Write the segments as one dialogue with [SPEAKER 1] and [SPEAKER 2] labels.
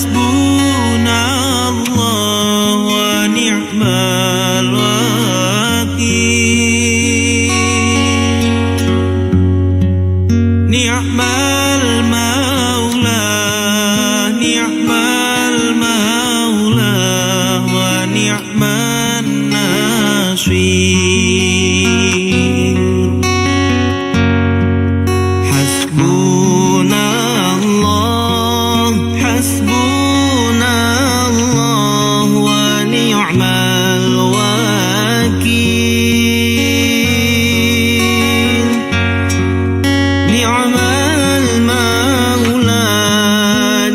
[SPEAKER 1] Hasbunallah wa ni'mal wakil. Ni'mal maula, ni'mal maula wa ni'man nasir. Hasbunallah, hasbunallah wa ni'mal wakil. Ni'mal maula,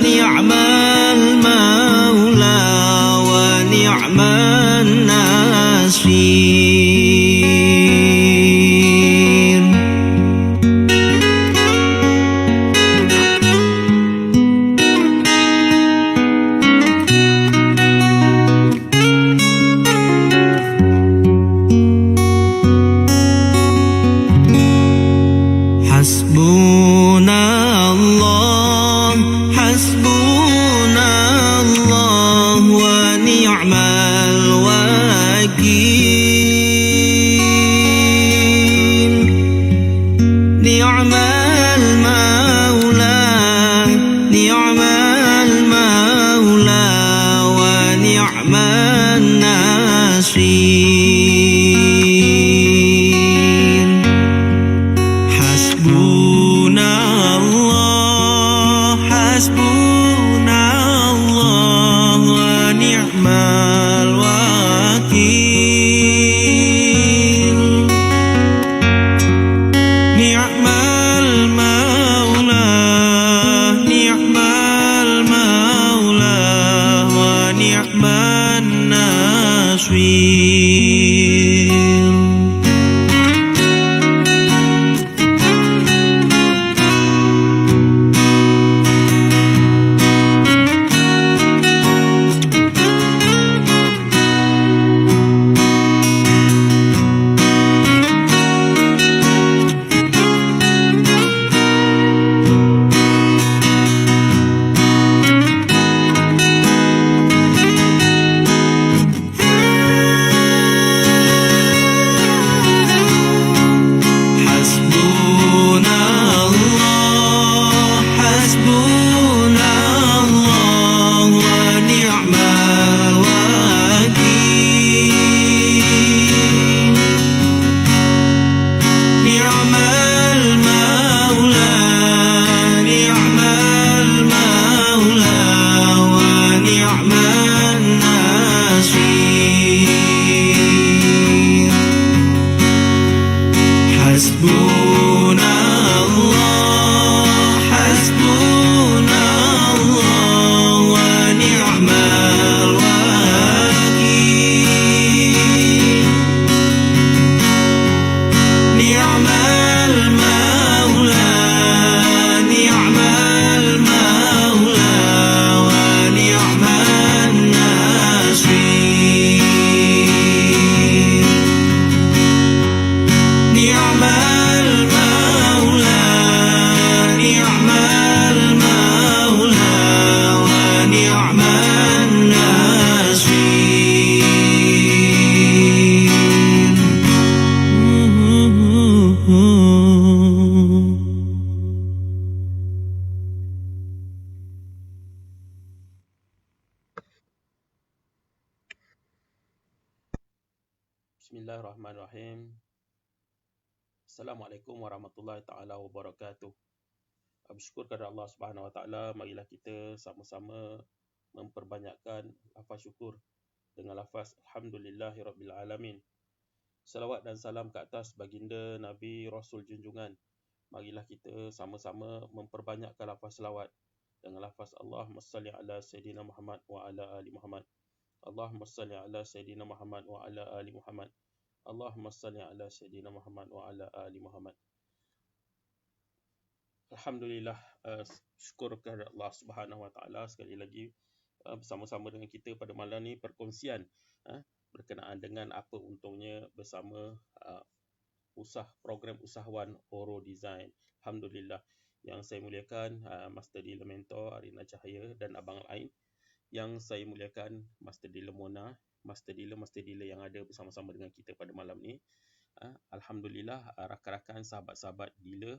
[SPEAKER 1] ni'mal maula wa ni'man nasir. Hasbunallah, hasbunallah wa ni'mal wakil. Ni'mal maula, ni'mal maula wa ni'man nasir. Hasbunallah, hasbunallah wa ni'mal wakil. Ni'mal maula, ni'mal maula wa ni'man nasir.
[SPEAKER 2] Bismillahirrahmanirrahim. Assalamualaikum warahmatullahi taala wabarakatuh. Bersyukur kepada Allah Subhanahu wa taala, marilah kita sama-sama memperbanyakkan lafaz syukur dengan lafaz alhamdulillahirabbil alamin. Salawat dan salam ke atas baginda Nabi Rasul junjungan. Marilah kita sama-sama memperbanyakkan lafaz selawat dengan lafaz Allahumma salli ala sayyidina Muhammad wa ala ali Muhammad. Allahumma salli ala sayyidina Muhammad wa ala ali Muhammad. Allahumma salli ala sayyidina Muhammad wa ala ali Muhammad. Alhamdulillah, syukur kepada Allah Subhanahu wa taala sekali lagi bersama-sama dengan kita pada malam ni perkongsian berkenaan dengan apa untungnya bersama program usahawan Oro Design. Alhamdulillah. Yang saya muliakan Master Dealer Mentor Arina Cahaya dan abang lain. Yang saya muliakan Master Dealer Mona, Master Dealer yang ada bersama-sama dengan kita pada malam ni. Alhamdulillah, rakan-rakan, sahabat-sahabat dealer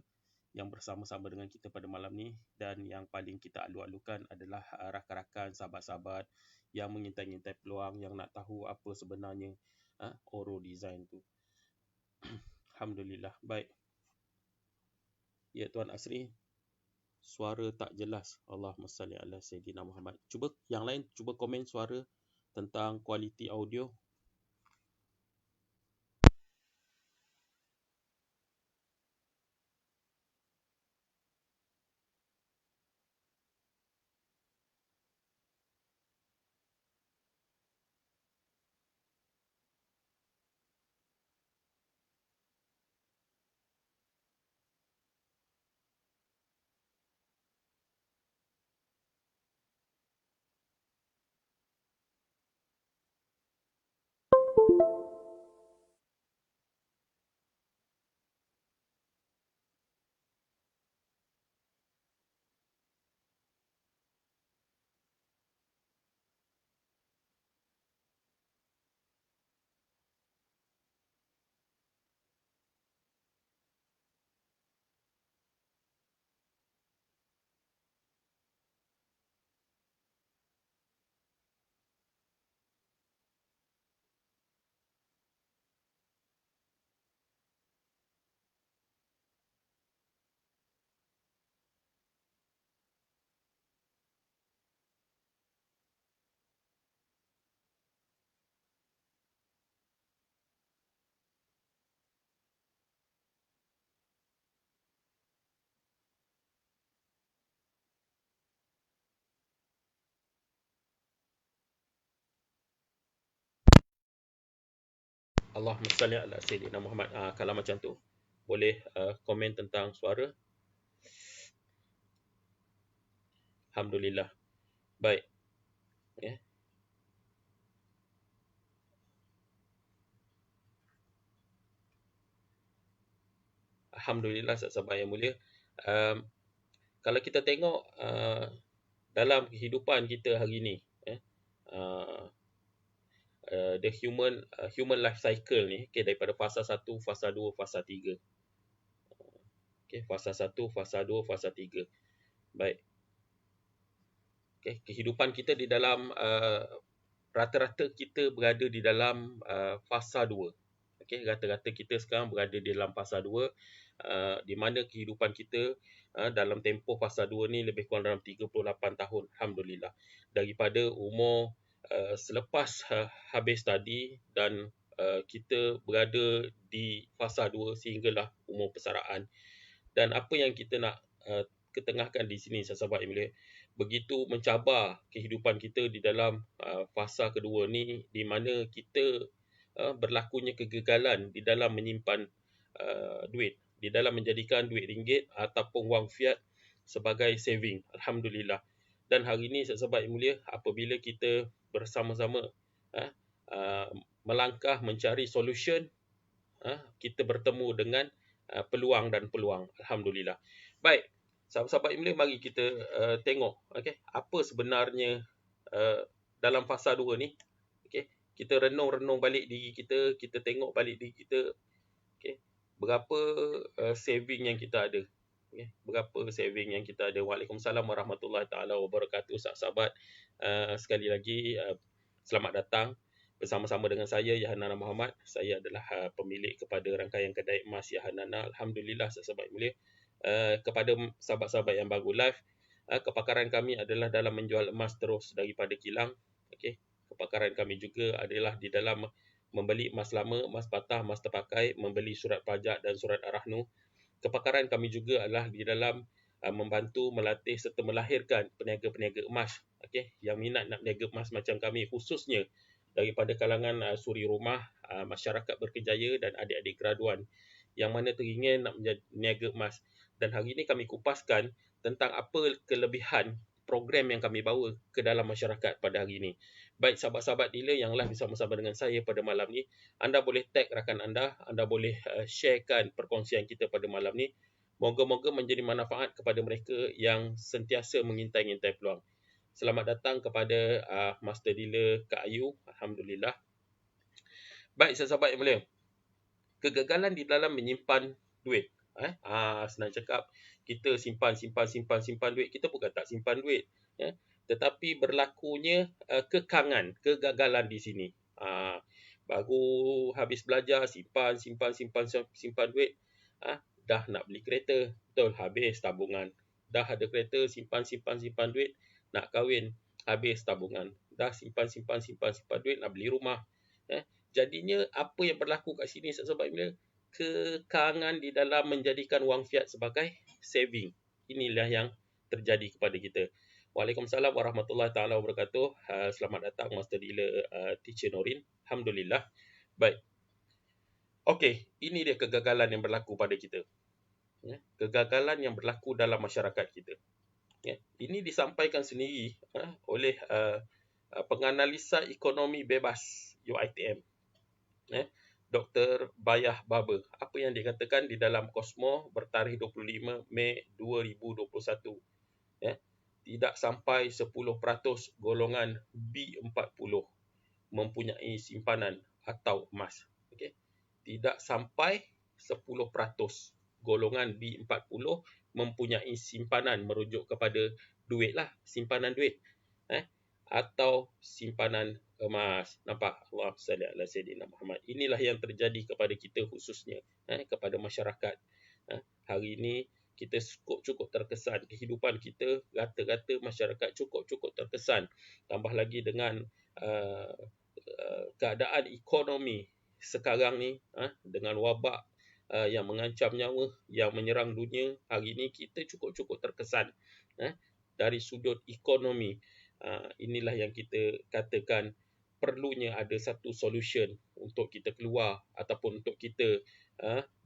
[SPEAKER 2] yang bersama-sama dengan kita pada malam ni, dan yang paling kita alu-alukan adalah rakan-rakan, sahabat-sahabat yang mengintai-intai peluang, yang nak tahu apa sebenarnya Oro Design tu. Alhamdulillah. Baik. Ya Tuan Asri, suara tak jelas. Allahumma salli ala Sayyidina Muhammad. Cuba yang lain cuba komen suara tentang kualiti audio. Allahumma salli ala Sayyidina Muhammad. Kalau macam tu, boleh komen tentang suara. Alhamdulillah. Baik. Okay. Alhamdulillah, sahabat yang mulia. Kalau kita tengok dalam kehidupan kita hari ni, the human life cycle ni, okay, daripada fasa 1, fasa 2, fasa 3. Okay, fasa 1, fasa 2, fasa 3. Baik. Okay, kehidupan kita di dalam rata-rata kita berada di dalam fasa 2. Okay, rata-rata kita sekarang berada di dalam fasa 2, di mana kehidupan kita dalam tempoh fasa 2 ni lebih kurang dalam 38 tahun. Alhamdulillah. Daripada umur selepas habis tadi dan kita berada di fasa 2 sehinggalah umur persaraan. Dan apa yang kita nak ketengahkan di sini, sahabat yang mulia, begitu mencabar kehidupan kita di dalam fasa kedua ni, di mana kita berlakunya kegagalan di dalam menyimpan duit, di dalam menjadikan duit ringgit ataupun wang fiat sebagai saving. Alhamdulillah. Dan hari ini, sahabat yang mulia, apabila kita bersama-sama melangkah mencari solution, kita bertemu dengan peluang dan peluang. Alhamdulillah. Baik, sahabat-sahabat yang mulia, mari kita tengok apa sebenarnya dalam fasa 2 ni. Kita renung-renung balik diri kita, kita tengok balik diri kita, berapa saving yang kita ada. Berapa saving yang kita ada. Waalaikumsalam warahmatullahi taala wabarakatuh. Sahabat, sekali lagi selamat datang bersama-sama dengan saya, Yahanana Muhammad. Saya adalah pemilik kepada rangkaian kedai emas Yahanana. Alhamdulillah, sahabat mulia. Kepada sahabat-sahabat yang baru live, kepakaran kami adalah dalam menjual emas terus daripada kilang. Kepakaran kami juga adalah di dalam membeli emas lama, emas patah, emas terpakai, membeli surat pajak dan surat arahnu. Kepakaran kami juga adalah di dalam membantu, melatih serta melahirkan peniaga-peniaga emas, yang minat nak berniaga emas macam kami, khususnya daripada kalangan suri rumah, masyarakat berkejaya dan adik-adik graduan yang mana teringin nak menjadi peniaga emas. Dan hari ini kami kupaskan tentang apa kelebihan program yang kami bawa ke dalam masyarakat pada hari ini. Baik, sahabat-sahabat dealer yang live bersama-sama dengan saya pada malam ni, anda boleh tag rakan anda boleh sharekan perkongsian kita pada malam ni. Moga-moga menjadi manfaat kepada mereka yang sentiasa mengintai-ngintai peluang. Selamat datang kepada Master Dealer Kak Ayu. Alhamdulillah. Baik, sahabat yang mulia. Kegagalan di dalam menyimpan duit. Senang cakap, kita simpan duit. Kita bukan tak simpan duit. Tetapi berlakunya kegagalan di sini. Baru habis belajar, simpan duit. Dah nak beli kereta, betul, habis tabungan. Dah ada kereta, simpan duit, nak kahwin, habis tabungan. Dah simpan duit, nak beli rumah. Jadinya apa yang berlaku kat sini, sahabat bila kekangan di dalam menjadikan wang fiat sebagai saving. Inilah yang terjadi kepada kita. Waalaikumsalam warahmatullahi taala wabarakatuh. Selamat datang Master Dealer Teacher Norin. Alhamdulillah. Baik. Okey, ini dia kegagalan yang berlaku pada kita. Kegagalan yang berlaku dalam masyarakat kita. Ini disampaikan sendiri oleh penganalisa ekonomi bebas UiTM, Dr. Bayah Baber. Apa yang dikatakan di dalam Cosmo bertarikh 25 Mei 2021. Tidak sampai 10% golongan B40 mempunyai simpanan atau emas. Tidak sampai 10% golongan B40 mempunyai simpanan, merujuk kepada duit lah, simpanan duit atau simpanan emas. Nampak? Allah salli ala sayyidina Muhammad. Inilah yang terjadi kepada kita khususnya, kepada masyarakat. Hari ini kita cukup terkesan, kehidupan kita rata-rata masyarakat cukup terkesan, tambah lagi dengan keadaan ekonomi sekarang ni, dengan wabak yang mengancam nyawa, yang menyerang dunia. Hari ini kita cukup terkesan dari sudut ekonomi. Inilah yang kita katakan perlunya ada satu solution untuk kita keluar, ataupun untuk kita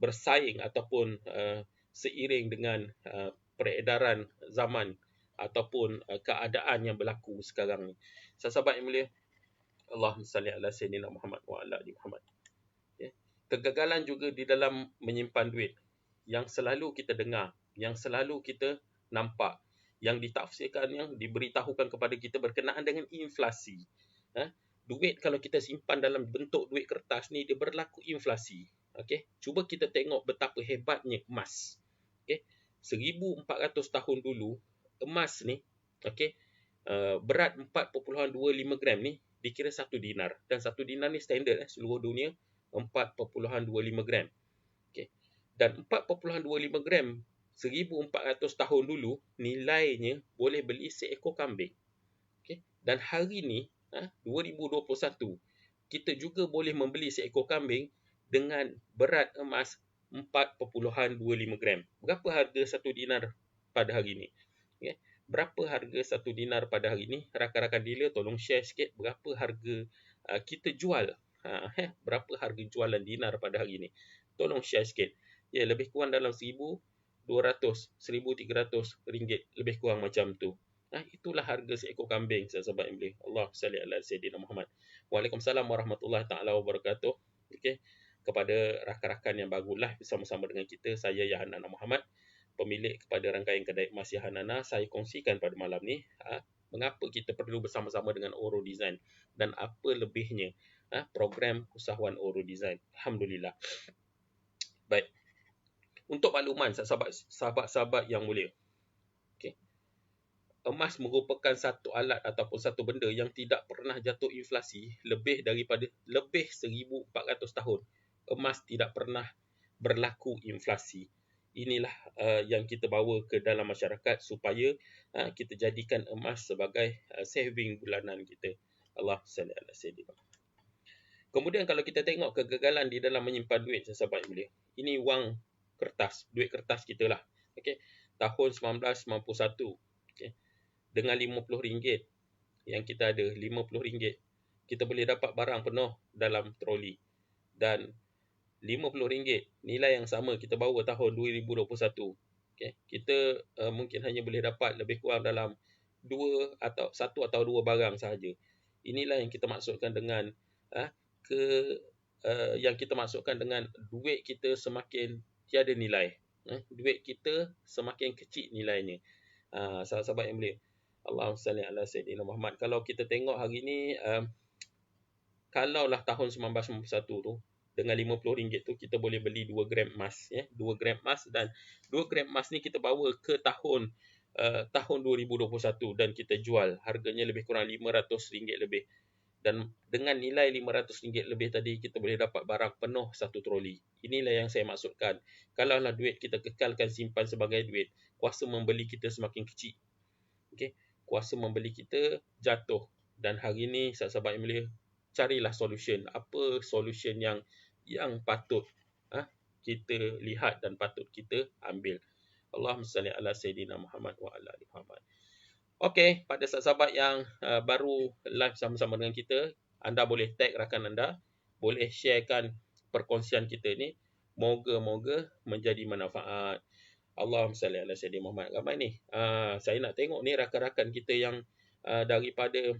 [SPEAKER 2] bersaing, ataupun seiring dengan peredaran zaman ataupun keadaan yang berlaku sekarang ni. Sahabat yang mulia, Allahumma salli ala sayyidina Muhammad wa ala ali Muhammad. Kegagalan juga di dalam menyimpan duit yang selalu kita dengar, yang selalu kita nampak, yang ditafsirkan, yang diberitahukan kepada kita berkenaan dengan inflasi. Duit kalau kita simpan dalam bentuk duit kertas ni, dia berlaku inflasi. Cuba kita tengok betapa hebatnya emas. 1400 tahun dulu, emas ni berat 4.25 gram ni dikira 1 dinar. Dan 1 dinar ni standard seluruh dunia, 4.25 gram. Dan 4.25 gram 1400 tahun dulu nilainya boleh beli seekor kambing. Dan hari ni 2021 kita juga boleh membeli seekor kambing dengan berat emas 4.25 gram. Berapa harga 1 dinar pada hari ni? Berapa harga 1 dinar pada hari ni? Rakan-rakan dealer tolong share sikit berapa harga kita jual. Berapa harga jualan dinar pada hari ni? Tolong share sikit. Lebih kurang dalam 1,200, 1,300 ringgit, lebih kurang macam tu. Itulah harga seekor kambing, sahabat yang boleh. Allah salli ala sayyidina Muhammad. Waalaikumsalam warahmatullahi taala wabarakatuh. Kepada rakan-rakan yang barulah bersama-sama dengan kita, saya Yahanana Muhammad, pemilik kepada rangkaian kedai emas Yahanana. Saya kongsikan pada malam ni mengapa kita perlu bersama-sama dengan Oro Design dan apa lebihnya program usahawan Oro Design. Alhamdulillah. Baik. Untuk makluman sahabat-sahabat yang mulia, emas merupakan satu alat ataupun satu benda yang tidak pernah jatuh inflasi lebih 1400 tahun. Emas tidak pernah berlaku inflasi. Inilah yang kita bawa ke dalam masyarakat supaya kita jadikan emas sebagai saving bulanan kita. Allah salli ala sayyidina. Kemudian kalau kita tengok kegagalan di dalam menyimpan duit, sahabat yang mulia, ini wang kertas, duit kertas kita lah. Tahun 1991, dengan RM50 yang kita ada, RM50, kita boleh dapat barang penuh dalam troli. Dan RM50 nilai yang sama kita bawa tahun 2021. Kita mungkin hanya boleh dapat lebih kurang dalam 1 atau 2 barang sahaja. Inilah yang kita maksudkan dengan yang kita maksudkan dengan duit kita semakin tiada nilai. Duit kita semakin kecil nilainya. Sahabat-sahabat yang mulia, Allahumma salli ala sayyidina Muhammad. Kalau kita tengok hari ni, kalaulah tahun 1991 tu, dengan RM50 tu kita boleh beli 2 gram emas, 2 gram emas, dan 2 gram emas ni kita bawa ke tahun 2021 dan kita jual, harganya lebih kurang RM500 lebih. Dan dengan nilai RM500 lebih tadi, kita boleh dapat barang penuh satu troli. Inilah yang saya maksudkan. Kalaulah duit kita kekalkan simpan sebagai duit, kuasa membeli kita semakin kecil. Okey, kuasa membeli kita jatuh. Dan hari ini sahabat-sahabat yang mulia, carilah solution. Apa solution yang patut kita lihat dan patut kita ambil. Allahumma salli ala sayyidina Muhammad wa ala ali Muhammad. Okey, pada sahabat-sahabat yang baru live sama-sama dengan kita, anda boleh tag rakan anda, boleh sharekan perkongsian kita ni. Moga-moga menjadi manfaat. Allahumma salli ala sayyidina Muhammad. Ramai ni. Saya nak tengok ni rakan-rakan kita yang daripada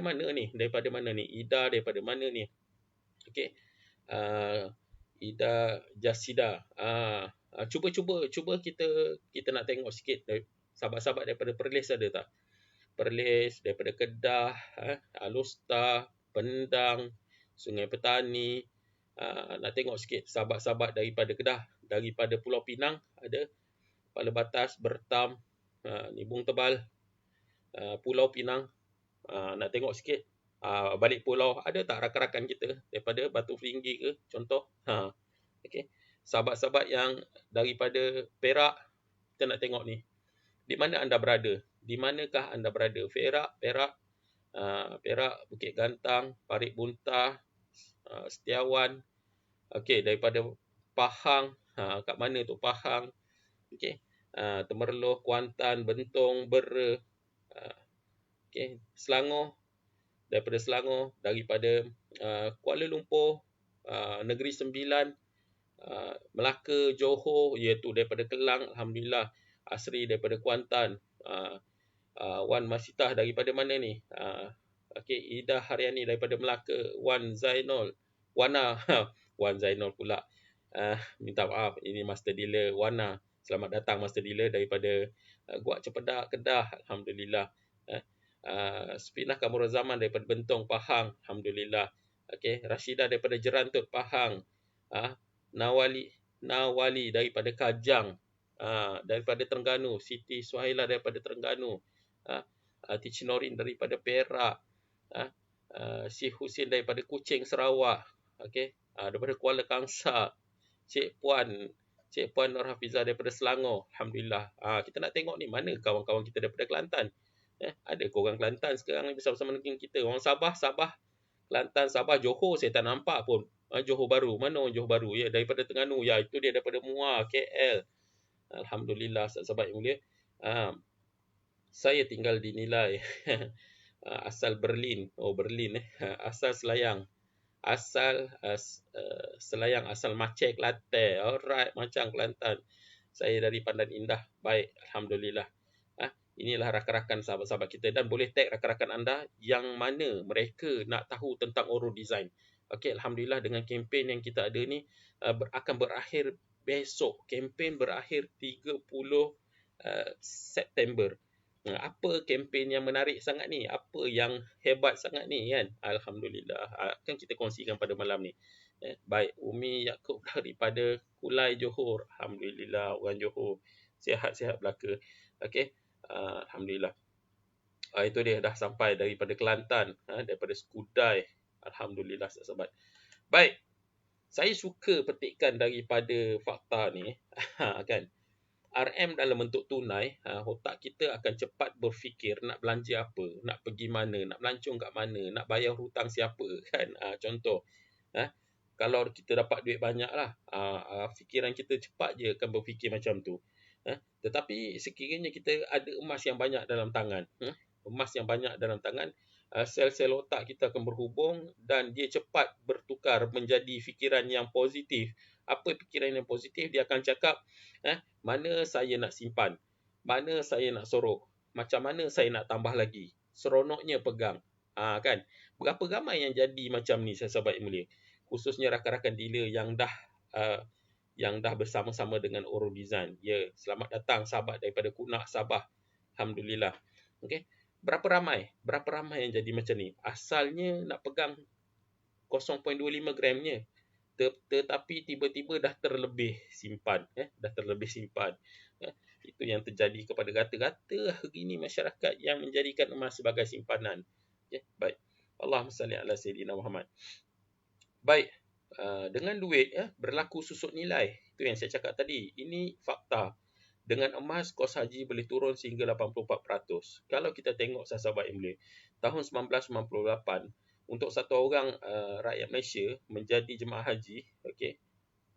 [SPEAKER 2] mana ni? Daripada mana ni? Ida daripada mana ni? Okey. Ida Jasida. Cuba kita nak tengok sikit sahabat-sahabat daripada Perlis ada tak? Perlis, daripada Kedah, Alustar, Pendang, Sungai Petani. Nak tengok sikit sahabat-sahabat daripada Kedah, daripada Pulau Pinang ada, Kepala Batas, Bertam, Nibung Tebal, Pulau Pinang. Nak tengok sikit balik pulau ada tak rakan-rakan kita daripada Batu Feringgi ke contoh. Okey, sahabat-sahabat yang daripada Perak, kita nak tengok ni, di mana anda berada, di manakah anda berada? Perak, Bukit Gantang, Parit Buntah, Setiawan. Okey, daripada Pahang, kat mana tu Pahang? Okey, Temerloh, Kuantan, Bentong, Bera. Okey, Selangor, daripada Selangor, daripada Kuala Lumpur, Negeri Sembilan, Melaka, Johor, iaitu daripada Kelang, alhamdulillah. Asri daripada Kuantan, Wan Masitah daripada mana ni? Okey, Ida Haryani daripada Melaka, Wan Zainul, Wan Zainul pula. Minta maaf, ini Master Dealer Wana. Selamat datang Master Dealer daripada Guak Cepedak, Kedah, alhamdulillah. Spinah Kamurul Zaman daripada Bentong, Pahang, alhamdulillah. Okey, Rashidah daripada Jerantut, Pahang. Nawali daripada Kajang, daripada Terengganu. Siti Suhaila daripada Terengganu. Tichinorin daripada Perak. Si Husin daripada Kuching, Sarawak. Okey, daripada Kuala Kangsar. Cik Puan Nur Hafizah daripada Selangor, alhamdulillah. Kita nak tengok ni, mana kawan-kawan kita daripada Kelantan. Ada korang Kelantan sekarang ni bersama-sama dengan kita. Orang Sabah, Kelantan, Sabah, Johor saya tak nampak pun. Johor Baru, mana orang Johor Baru? Ya, daripada Terengganu. Ya, itu dia daripada Muar, KL. Alhamdulillah, sahabat yang mulia. Saya tinggal di Nilai. Asal Berlin. Berlin. Asal Selayang. Selayang, asal Maceh, Kelantan. Alright, macam Kelantan. Saya dari Pandan Indah. Baik, alhamdulillah. Inilah rakan-rakan sahabat-sahabat kita, dan boleh tag rakan-rakan anda yang mana mereka nak tahu tentang Oro Design. Okey, alhamdulillah dengan kempen yang kita ada ni akan berakhir besok. Kempen berakhir 30 September. Apa kempen yang menarik sangat ni? Apa yang hebat sangat ni kan? Alhamdulillah. Akan kita kongsikan pada malam ni. Baik, Umi Yaakob daripada Kulai, Johor. Alhamdulillah, orang Johor. Sihat-sihat belaka. Okey. Alhamdulillah. Itu dia dah sampai daripada Kelantan, daripada Skudai. Alhamdulillah, sahabat. Baik. Saya suka petikkan daripada fakta ni kan. RM dalam bentuk tunai, otak kita akan cepat berfikir nak belanja apa, nak pergi mana, nak melancong kat mana, nak bayar hutang siapa kan. Contoh, kalau kita dapat duit banyak lah, fikiran kita cepat je akan berfikir macam tu. Tetapi sekiranya kita ada emas yang banyak dalam tangan, sel-sel otak kita akan berhubung dan dia cepat bertukar menjadi fikiran yang positif. Apa fikiran yang positif? Dia akan cakap, mana saya nak simpan, mana saya nak sorok, macam mana saya nak tambah lagi, seronoknya pegang. Kan? Berapa ramai yang jadi macam ni, sahabat yang mulia, khususnya rakan-rakan dealer yang dah yang dah bersama-sama dengan Oro Design. Ya, selamat datang sahabat daripada Kunak Sabah. Alhamdulillah. Okey. Berapa ramai yang jadi macam ni? Asalnya nak pegang 0.25 gramnya. Tetapi tiba-tiba dah terlebih simpan. Dah terlebih simpan. Itu yang terjadi kepada rata-rata hari ini masyarakat yang menjadikan emas sebagai simpanan. Baik. Allahumma salli ala Sayyidina Muhammad. Baik. Dengan duit berlaku susut nilai. Itu yang saya cakap tadi. Ini fakta. Dengan emas, kos haji boleh turun sehingga 84%. Kalau kita tengok sahabat yang mulia, tahun 1998, untuk satu orang rakyat Malaysia menjadi jemaah haji, okey,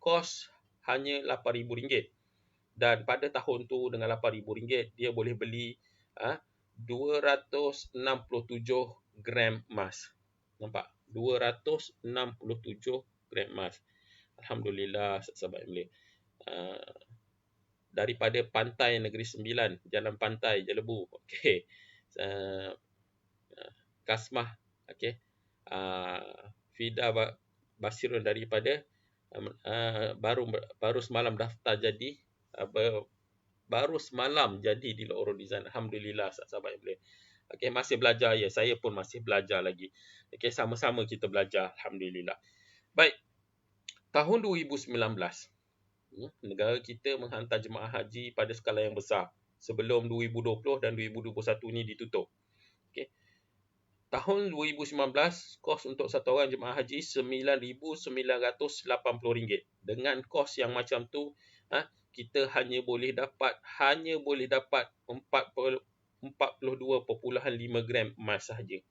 [SPEAKER 2] kos hanya RM8,000. Dan pada tahun tu dengan RM8,000 dia boleh beli 267 gram emas. Nampak? 267 gram emas. Alhamdulillah sahabat yang mulia. Daripada pantai Negeri Sembilan, Jalan Pantai Jelebu, okey. Kasmah, okey. Fida Basirun daripada baru semalam daftar jadi, baru semalam jadi di Oro Design. Alhamdulillah sahabat yang boleh. Okey, masih belajar ya. Saya pun masih belajar lagi. Okey, sama-sama kita belajar. Alhamdulillah. Baik. Tahun 2019, negara kita menghantar jemaah haji pada skala yang besar sebelum 2020 dan 2021 ni ditutup. Okey. Tahun 2019, kos untuk satu orang jemaah haji RM9,980. Dengan kos yang macam tu, kita hanya boleh dapat 42.5 gram emas sahaja.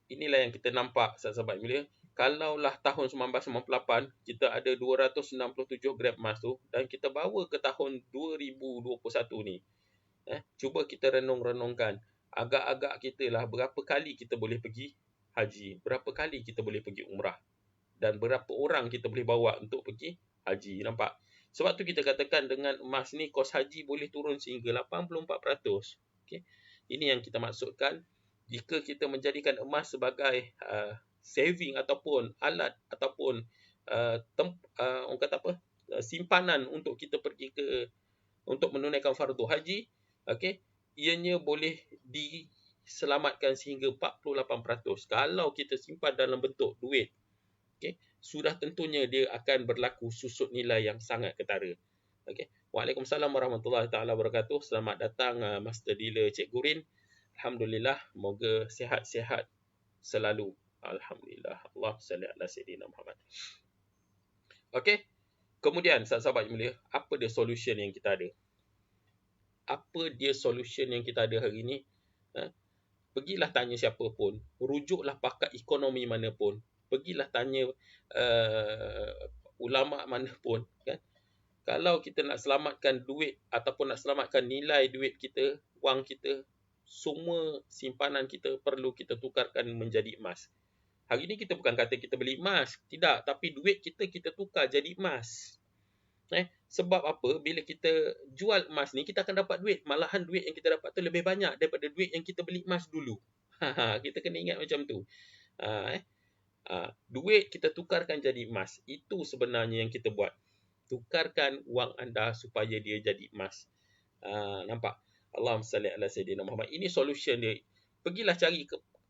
[SPEAKER 2] Inilah yang kita nampak sahabat mulia. Kalaulah tahun 1998 kita ada 267 gram emas tu dan kita bawa ke tahun 2021 ni. Cuba kita renung-renungkan. Agak-agak kita lah berapa kali kita boleh pergi haji, berapa kali kita boleh pergi umrah, dan berapa orang kita boleh bawa untuk pergi haji. Nampak? Sebab tu kita katakan dengan emas ni kos haji boleh turun sehingga 84%. Okay? Ini yang kita maksudkan jika kita menjadikan emas sebagai saving ataupun alat ataupun orang kata apa, simpanan untuk kita pergi untuk menunaikan fardu haji. Okey, ianya boleh diselamatkan sehingga 48%. Kalau kita simpan dalam bentuk duit, okey, sudah tentunya dia akan berlaku susut nilai yang sangat ketara. Okey. Waalaikumsalam warahmatullahi taala wabarakatuh. Selamat datang Master Dealer Cik Gurin. Alhamdulillah, moga sihat-sihat selalu. Alhamdulillah. Allah salli ala Sayyidina Muhammad. Okey. Kemudian sahabat yang mulia, apa dia solution yang kita ada? Apa dia solution yang kita ada hari ini? Pergilah tanya siapa pun, rujuklah pakar ekonomi mana pun, pergilah tanya ulama mana pun, kan? Kalau kita nak selamatkan duit ataupun nak selamatkan nilai duit kita, wang kita, semua simpanan kita perlu kita tukarkan menjadi emas. Hari ini kita bukan kata kita beli emas, tidak, tapi duit kita tukar jadi emas. Sebab apa? Bila kita jual emas ni, kita akan dapat duit. Malahan duit yang kita dapat tu lebih banyak daripada duit yang kita beli emas dulu. Kita kena ingat macam tu. Duit kita tukarkan jadi emas. Itu sebenarnya yang kita buat. Tukarkan wang anda supaya dia jadi emas. Nampak? Allahumma salli ala Sayyidina Muhammad. Ini solution dia. Pergilah cari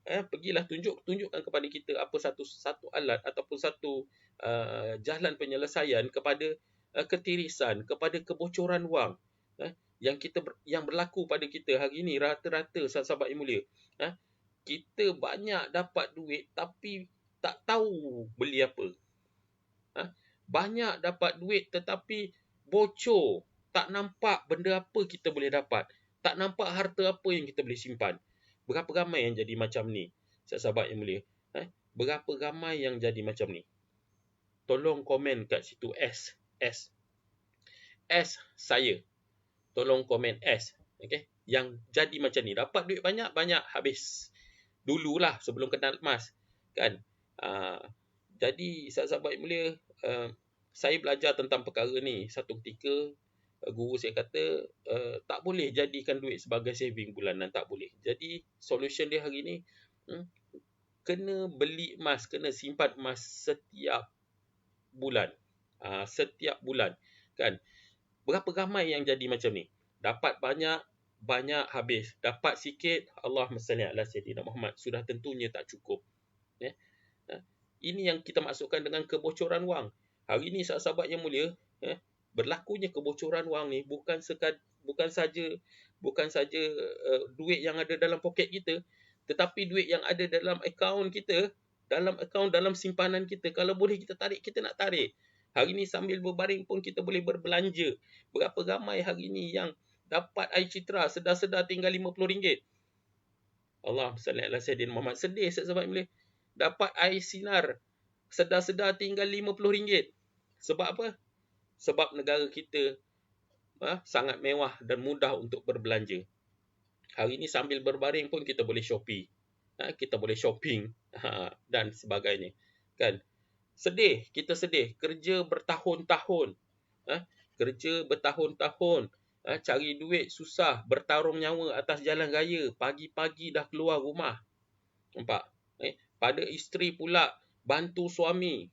[SPEAKER 2] pergilah tunjukkan kepada kita apa satu alat ataupun satu jalan penyelesaian kepada ketirisan, kepada kebocoran wang yang berlaku pada kita hari ini. Rata-rata sahabat yang mulia, kita banyak dapat duit tapi tak tahu beli apa. Banyak dapat duit tetapi bocor, tak nampak benda apa kita boleh dapat, tak nampak harta apa yang kita boleh simpan. Berapa ramai yang jadi macam ni sahabat yang mulia? Berapa ramai yang jadi macam ni? Tolong komen kat situ S saya. Tolong komen S. Okey, yang jadi macam ni, dapat duit banyak habis dululah sebelum kenal emas, kan? Jadi sahabat yang mulia, saya belajar tentang perkara ni. Satu ketika guru saya kata tak boleh jadikan duit sebagai saving bulanan, tak boleh. Jadi solution dia hari ni, kena beli emas, kena simpan emas setiap bulan. Setiap bulan. Kan? Berapa ramai yang jadi macam ni? Dapat banyak habis. Dapat sikit, Allahumma salli ala Sayyidina Muhammad. Sudah tentunya tak cukup. Ini yang kita maksudkan dengan kebocoran wang. Hari ini sahabat-sahabat yang mulia, berlakunya kebocoran wang ni bukan saja duit yang ada dalam poket kita, tetapi duit yang ada dalam akaun kita, dalam simpanan kita. Kalau boleh kita tarik, kita nak tarik. Hari ini sambil berbaring pun kita boleh berbelanja. Berapa ramai hari ini yang dapat air citra sedar-sedar tinggal RM50. Allahumma salli ala Sayyidina Muhammad. Sedih sahabat mulia. Dapat air sinar sedar-sedar tinggal RM50. Sebab apa? Sebab negara kita sangat mewah dan mudah untuk berbelanja. Hari ini sambil berbaring pun kita boleh Shopee. Kita boleh shopping dan sebagainya. Kan? Sedih, kita sedih. Kerja bertahun-tahun. Kerja bertahun-tahun. Cari duit susah. Bertarung nyawa atas jalan raya. Pagi-pagi dah keluar rumah. Nampak? Pada isteri pula bantu suami.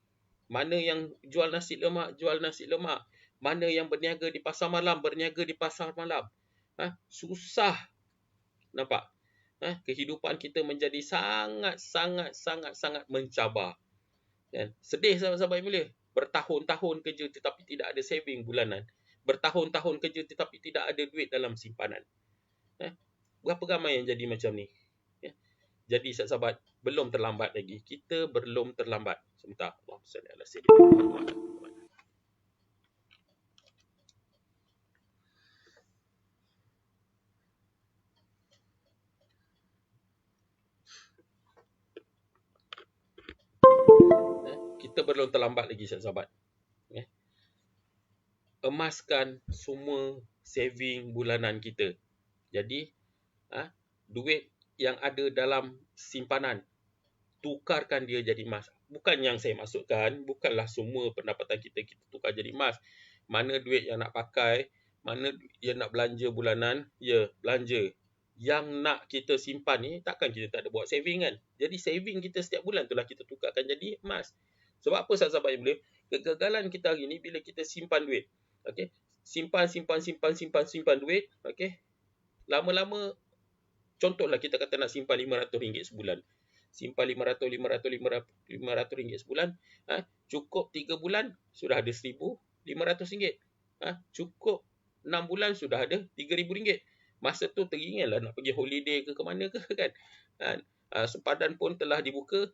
[SPEAKER 2] Mana yang jual nasi lemak, jual nasi lemak. Mana yang berniaga di pasar malam, berniaga di pasar malam. Susah. Nampak? Kehidupan kita menjadi sangat mencabar. Sedih sahabat-sahabat mulia. Bertahun-tahun kerja tetapi tidak ada saving bulanan. Bertahun-tahun kerja tetapi tidak ada duit dalam simpanan. Berapa ramai yang jadi macam ni? Jadi sahabat-sahabat, belum terlambat lagi. Kita belum terlambat. Sebentar. Allahumma salli ala Sayyidina Muhammad. Kita belum terlambat lagi sahabat-sahabat. Emaskan semua saving bulanan kita. Jadi, duit yang ada dalam simpanan, tukarkan dia jadi emas. Bukan yang saya maksudkan, bukanlah semua pendapatan kita tukar jadi emas. Mana duit yang nak pakai, mana yang nak belanja bulanan, ya belanja. Yang nak kita simpan ni, takkan kita tak ada buat saving kan? Jadi saving kita setiap bulan itulah kita tukarkan jadi emas. Sebab apa sahabat-sahabat yang boleh? Kegagalan kita hari ni bila kita simpan duit. Okey, simpan duit, okey. Lama-lama, contohlah kita kata nak simpan RM500 sebulan. Simpan RM500 sebulan, cukup 3 bulan sudah ada RM1,500. Cukup 6 bulan sudah ada RM3,000. Masa tu teringatlah nak pergi holiday ke mana ke kan. Sempadan pun telah dibuka.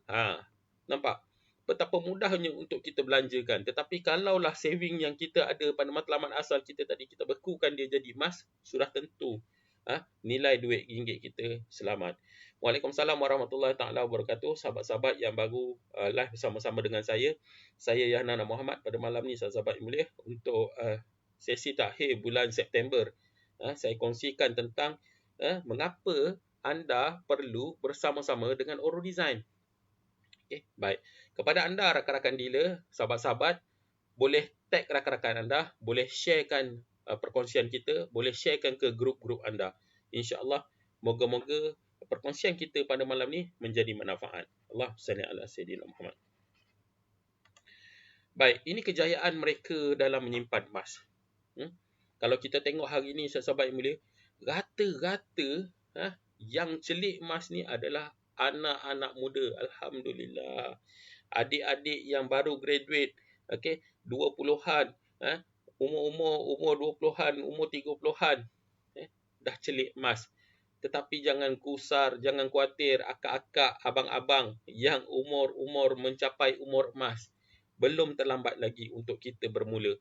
[SPEAKER 2] Nampak? Betapa mudahnya untuk kita belanjakan. Tetapi kalaulah saving yang kita ada pada matlamat asal kita tadi, kita bekukan dia jadi emas, sudah tentu nilai duit ringgit kita selamat. Waalaikumsalam warahmatullahi taala wabarakatuh. Sahabat-sahabat yang baru live bersama-sama dengan saya Yahnana Muhammad pada malam ni sahabat-sahabat yang mulia, untuk sesi takhir bulan September. Saya kongsikan tentang mengapa anda perlu bersama-sama dengan Orodesign. Okay, baik. Kepada anda rakan-rakan dealer, sahabat-sahabat, boleh tag rakan-rakan anda, boleh sharekan perkongsian kita, boleh sharekan ke grup-grup anda. InsyaAllah, moga-moga perkongsian kita pada malam ni menjadi manfaat. Allahumma salli ala Sayyidina Muhammad. Baik, ini kejayaan mereka dalam menyimpan emas. Kalau kita tengok hari ni, sahabat-sahabat yang mulia, rata-rata yang celik emas ni adalah anak-anak muda. Alhamdulillah. Adik-adik yang baru graduate, okey, 20-an, umur 20-an, umur 30-an, dah celik emas. Tetapi jangan kusar, jangan khawatir akak-akak, abang-abang yang umur mencapai umur emas. Belum terlambat lagi untuk kita bermula.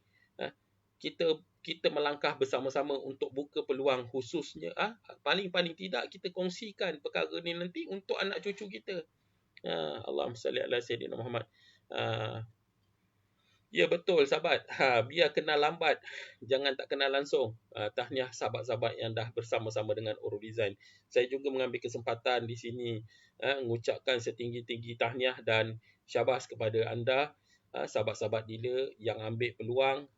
[SPEAKER 2] Kita melangkah bersama-sama untuk buka peluang, khususnya paling-paling tidak kita kongsikan perkara ni nanti untuk anak cucu kita. Allahumma salli ala Sayyidina Muhammad. Ya betul sahabat. Biar kenal lambat, jangan tak kenal langsung. Tahniah sahabat-sahabat yang dah bersama-sama dengan Orodesign. Saya juga mengambil kesempatan di sini mengucapkan setinggi-tinggi tahniah dan syabas kepada anda, sahabat-sahabat dealer yang ambil peluang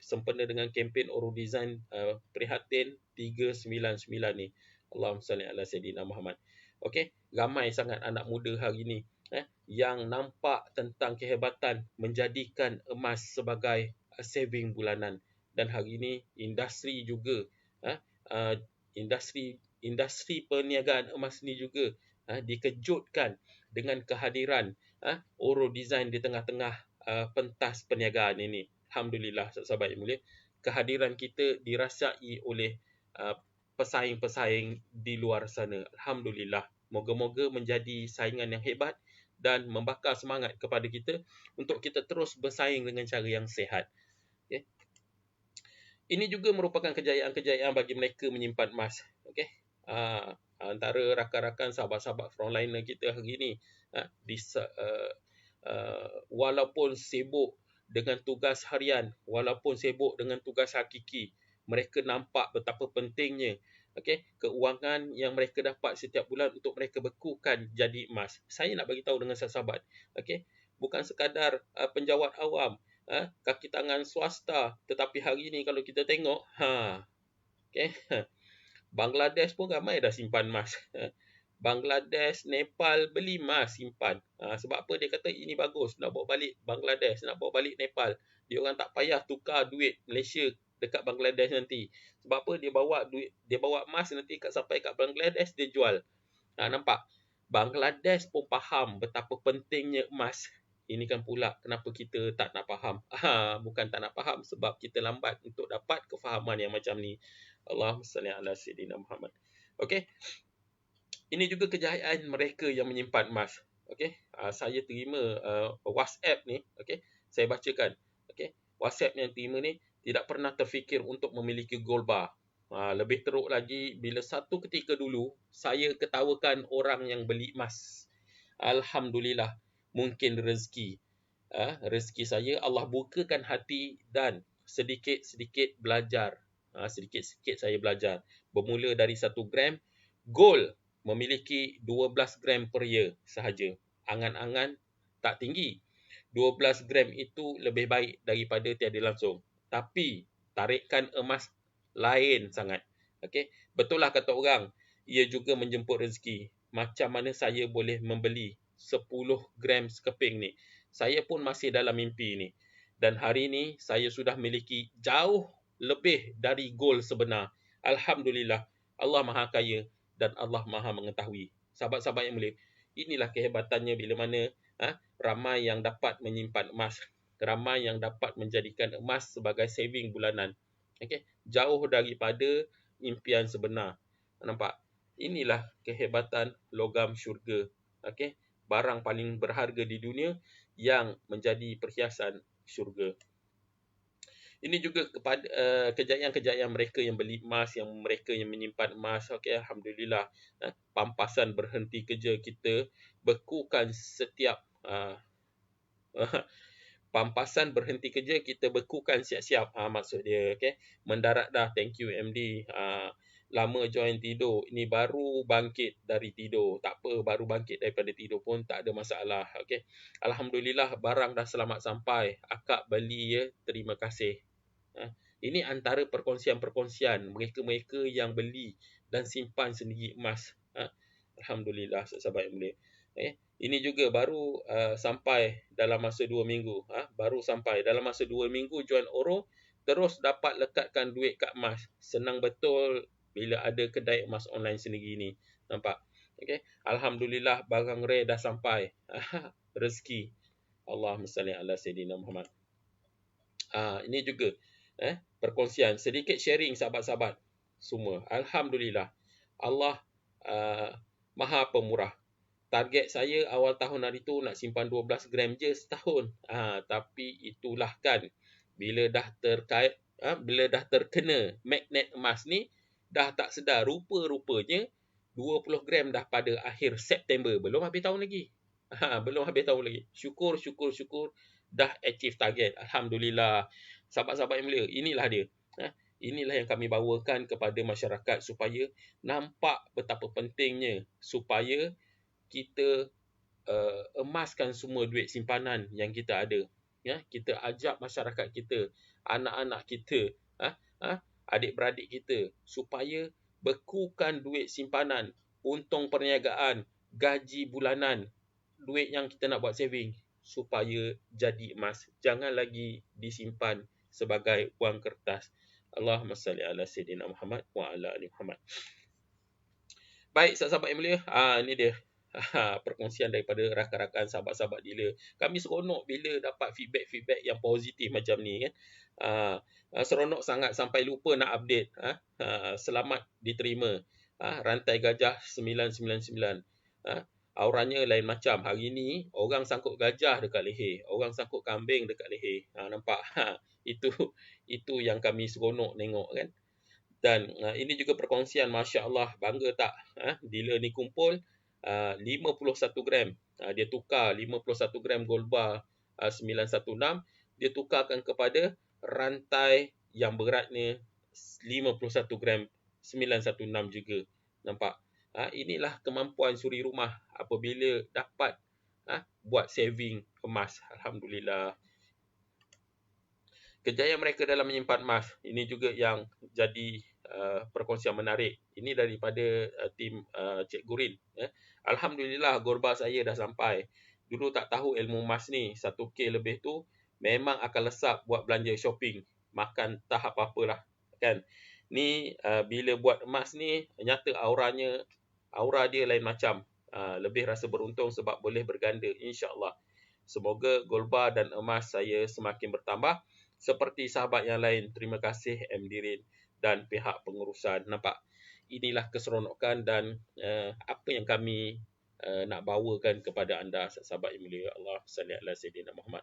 [SPEAKER 2] sempena dengan kempen Orodesign Prihatin 399 ni. Allahumma salli ala Sayyidina Muhammad. Okey, ramai sangat anak muda hari ni yang nampak tentang kehebatan menjadikan emas sebagai saving bulanan. Dan hari ini industri juga industri perniagaan emas ni juga dikejutkan dengan kehadiran Oro Design di tengah-tengah pentas perniagaan ini. Alhamdulillah, sahabat yang mulia, kehadiran kita dirasai oleh pesaing-pesaing di luar sana. Alhamdulillah, moga-moga menjadi saingan yang hebat dan membakar semangat kepada kita untuk kita terus bersaing dengan cara yang sihat. Okay. Ini juga merupakan kejayaan-kejayaan bagi mereka menyimpan emas. Okay. Antara rakan-rakan, sahabat-sahabat frontliner kita hari ini, walaupun sibuk dengan tugas harian, walaupun sibuk dengan tugas hakiki, mereka nampak betapa pentingnya keuangan yang mereka dapat setiap bulan untuk mereka bekukan jadi emas. Saya nak bagi tahu dengan sahabat, bukan sekadar penjawat awam, kaki tangan swasta, tetapi hari ini kalau kita tengok, Bangladesh pun ramai dah simpan emas. Bangladesh, Nepal beli emas simpan. Sebab apa? Dia kata ini bagus, nak bawa balik Bangladesh, nak bawa balik Nepal. Dia orang tak payah tukar duit Malaysia dekat Bangladesh nanti. Sebab apa? Dia bawa emas nanti sampai kat Bangladesh, dia jual. Nampak? Bangladesh pun faham betapa pentingnya emas. Ini kan pula kenapa kita tak nak faham. Bukan tak nak faham, sebab kita lambat untuk dapat kefahaman yang macam ni. Allahumma salli ala sayyidina Muhammad. Okey. Ini juga kejayaan mereka yang menyimpan emas. Saya terima WhatsApp ni. Saya bacakan. WhatsApp yang terima ni tidak pernah terfikir untuk memiliki gold bar. Lebih teruk lagi, bila satu ketika dulu saya ketawakan orang yang beli emas. Alhamdulillah, mungkin rezeki. Rezeki saya, Allah bukakan hati dan sedikit-sedikit belajar. Sedikit-sedikit saya belajar. Bermula dari 1 gram gold, memiliki 12 gram per year sahaja. Angan-angan tak tinggi. 12 gram itu lebih baik daripada tiada langsung. Tapi tarikan emas lain sangat. Betul lah kata orang, ia juga menjemput rezeki. Macam mana saya boleh membeli 10 gram sekeping ni? Saya pun masih dalam mimpi ni. Dan hari ni saya sudah memiliki jauh lebih dari gold sebenar. Alhamdulillah, Allah Maha Kaya dan Allah Maha Mengetahui. Sahabat-sahabat yang mulia, inilah kehebatannya bila mana ramai yang dapat menyimpan emas. Ramai yang dapat menjadikan emas sebagai saving bulanan. Jauh daripada impian sebenar. Nampak? Inilah kehebatan logam syurga. Barang paling berharga di dunia yang menjadi perhiasan syurga. Ini juga kepada kejayaan-kejayaan mereka yang beli emas, yang mereka yang menyimpan emas. Alhamdulillah, pampasan berhenti kerja kita bekukan setiap pampasan berhenti kerja kita bekukan siap-siap. Maksud dia, mendarat dah, thank you MD. Lama join tidur, ini baru bangkit dari tidur. Tak apa, baru bangkit daripada tidur pun tak ada masalah. Alhamdulillah, barang dah selamat sampai. Akak beli ya, terima kasih. Ini antara perkongsian-perkongsian mereka-mereka yang beli dan simpan sendiri emas. Alhamdulillah, sahabat yang mulia. Ini juga baru sampai dalam masa 2 minggu. Baru sampai dalam masa 2 minggu join Oro, terus dapat lekatkan duit kat emas. Senang betul bila ada kedai emas online sendiri ni. Nampak? Alhamdulillah, barang rare dah sampai. Rezeki. Allahumma salli ala sayyidina Muhammad. Ini juga perkongsian, sedikit sharing sahabat-sahabat semua. Alhamdulillah, Allah Maha Pemurah. Target saya awal tahun hari tu nak simpan 12 gram je setahun. Tapi itulah kan, bila dah terkena magnet emas ni, dah tak sedar, rupa-rupanya 20 gram dah pada akhir September. Belum habis tahun lagi. Belum habis tahun lagi. Syukur dah achieve target. Alhamdulillah. Sahabat-sahabat yang mulia, inilah dia. Inilah yang kami bawakan kepada masyarakat supaya nampak betapa pentingnya supaya kita emaskan semua duit simpanan yang kita ada. Kita ajak masyarakat kita, anak-anak kita, adik-beradik kita supaya bekukan duit simpanan, untung perniagaan, gaji bulanan duit yang kita nak buat saving supaya jadi emas. Jangan lagi disimpan sebagai wang kertas. Allahumma salli ala Sayyidina Muhammad wa ala ali Muhammad. Baik, sahabat-sahabat yang mulia, ini dia perkongsian daripada rakan-rakan sahabat-sahabat dealer. Kami seronok bila dapat feedback-feedback yang positif macam ni kan. Seronok sangat sampai lupa nak update. Selamat diterima. Rantai gajah 999. Auranya lain macam. Hari ni orang sangkut gajah dekat leher, orang sangkut kambing dekat leher. Nampak? Itu yang kami seronok tengok kan. Dan ini juga perkongsian, Masya Allah, bangga tak? Dealer ni kumpul 51 gram. Dia tukar 51 gram gold bar 916. Dia tukarkan kepada rantai yang beratnya 51 gram 916 juga. Nampak? Inilah kemampuan suri rumah apabila dapat buat saving emas. Alhamdulillah. Kejayaan mereka dalam menyimpan emas, ini juga yang jadi perkongsian menarik. Ini daripada tim Cik Gurin. Alhamdulillah, gorba saya dah sampai. Dulu tak tahu ilmu emas ni, 1K lebih tu memang akan lesap buat belanja shopping. Makan tak apa-apalah. Kan? Ni bila buat emas ni, nyata aura dia lain macam. Lebih rasa beruntung sebab boleh berganda, insya-Allah. Semoga gold bar dan emas saya semakin bertambah. Seperti sahabat yang lain, terima kasih MDirin dan pihak pengurusan. Nampak? Inilah keseronokan dan apa yang kami nak bawakan kepada anda, sahabat yang mulia. Allah salli ala Sayyidina Muhammad.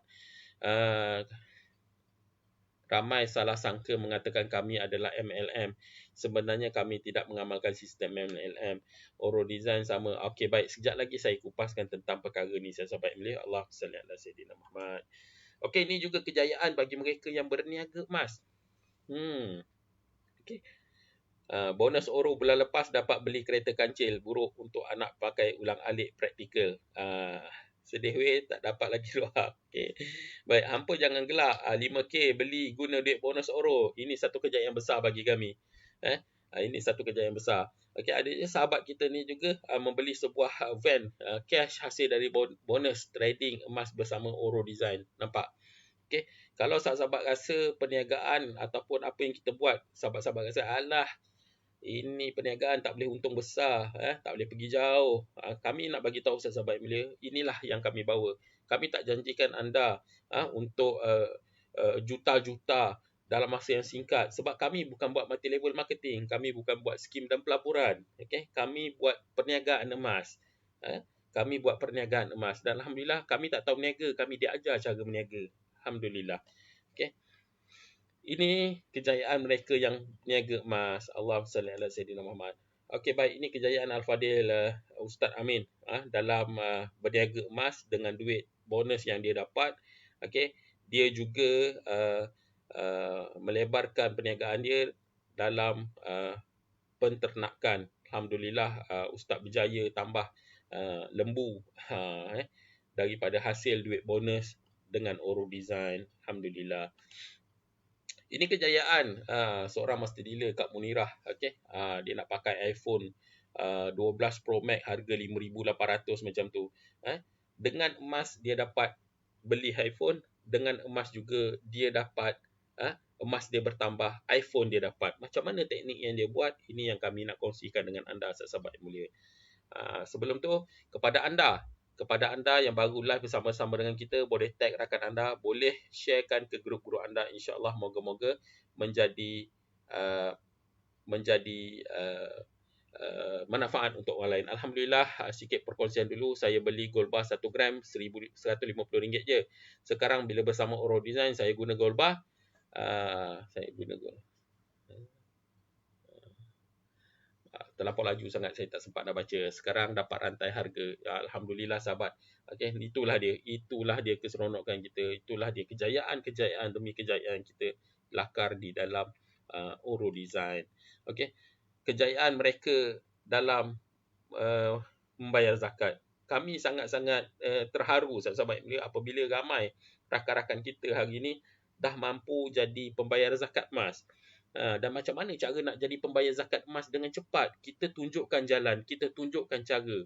[SPEAKER 2] Ramai salah sangka mengatakan kami adalah MLM. Sebenarnya kami tidak mengamalkan sistem MLM. Oro Design sama. Okey, baik. Sekejap lagi saya kupaskan tentang perkara ni, sahabat yang mulia. Allah salli ala Sayyidina Muhammad. Okey, ini juga kejayaan bagi mereka yang berniaga emas. Okey. Bonus Oro bulan lepas dapat beli kereta kancil buruk untuk anak pakai ulang-alik praktikal. Sedih weh, tak dapat lagi luar. Okey. Baik, hampa jangan gelak. 5K beli guna duit bonus Oro. Ini satu kejayaan besar bagi kami. Ini satu kejayaan besar. Okey, ada sahabat kita ni juga membeli sebuah van cash hasil dari bonus trading emas bersama Oro Design. Nampak? Okey, kalau sahabat-sahabat rasa perniagaan ataupun apa yang kita buat, sahabat-sahabat rasa alah ini perniagaan tak boleh untung besar, tak boleh pergi jauh. Kami nak bagi tahu sahabat mulia, inilah yang kami bawa. Kami tak janjikan anda untuk juta-juta dalam masa yang singkat, sebab kami bukan buat multi level marketing, kami bukan buat skim dan pelaburan. Okey, kami buat perniagaan emas. Kami buat perniagaan emas dan alhamdulillah kami tak tahu berniaga, kami diajar cara berniaga. Alhamdulillah. Okey. Ini kejayaan mereka yang niaga emas. Allahumma salli ala Sayyidina Muhammad. Okey, baik, ini kejayaan Al-Fadil Ustaz Amin dalam berniaga emas dengan duit bonus yang dia dapat. Okey, dia juga melebarkan perniagaan dia dalam penternakan. Alhamdulillah, Ustaz berjaya tambah lembu daripada hasil duit bonus dengan Oro Design. Alhamdulillah. Ini kejayaan seorang master dealer kat Munirah. Okey, dia nak pakai iPhone 12 Pro Max harga 5,800 macam tu. Dengan emas dia dapat beli iPhone, dengan emas juga dia dapat emas dia bertambah, iPhone dia dapat. Macam mana teknik yang dia buat? Ini yang kami nak kongsikan dengan anda, sahabat yang mulia. Sebelum tu, kepada anda yang baru live bersama-sama dengan kita, boleh tag rakan anda, boleh sharekan ke grup-grup anda. InsyaAllah moga-moga menjadi manfaat untuk orang lain. Alhamdulillah, sikit perkongsian dulu. Saya beli gold bar 1 gram RM150 je. Sekarang bila bersama Oro Design, saya guna gold bar. Terlampau laju sangat, saya tak sempat nak baca. Sekarang dapat rantai harga. Alhamdulillah, sahabat. Okey, itulah dia keseronokan kita. Itulah dia kejayaan demi kejayaan kita lakar di dalam Oro Design. Okey, kejayaan mereka dalam membayar zakat. Kami sangat-sangat terharu, sahabat, apabila ramai rakan-rakan kita hari ini dah mampu jadi pembayar zakat emas. Dan macam mana cara nak jadi pembayar zakat emas dengan cepat? Kita tunjukkan jalan, kita tunjukkan cara.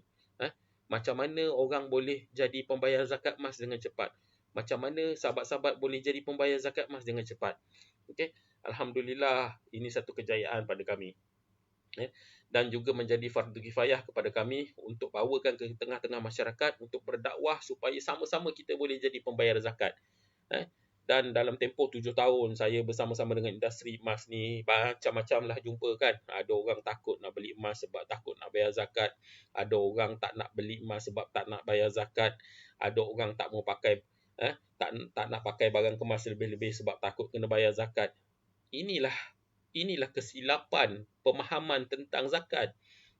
[SPEAKER 2] Macam mana orang boleh jadi pembayar zakat emas dengan cepat? Macam mana sahabat-sahabat boleh jadi pembayar zakat emas dengan cepat? Okey, alhamdulillah ini satu kejayaan pada kami. Dan juga menjadi fardu kifayah kepada kami untuk bawakan ke tengah-tengah masyarakat untuk berdakwah supaya sama-sama kita boleh jadi pembayar zakat. Dan dalam tempoh 7 tahun saya bersama-sama dengan industri emas ni, macam-macam lah jumpa kan. Ada orang takut nak beli emas sebab takut nak bayar zakat. Ada orang tak nak beli emas sebab tak nak bayar zakat. Ada orang tak mau pakai tak nak pakai barang kemas lebih-lebih sebab takut kena bayar zakat. Inilah kesilapan pemahaman tentang zakat.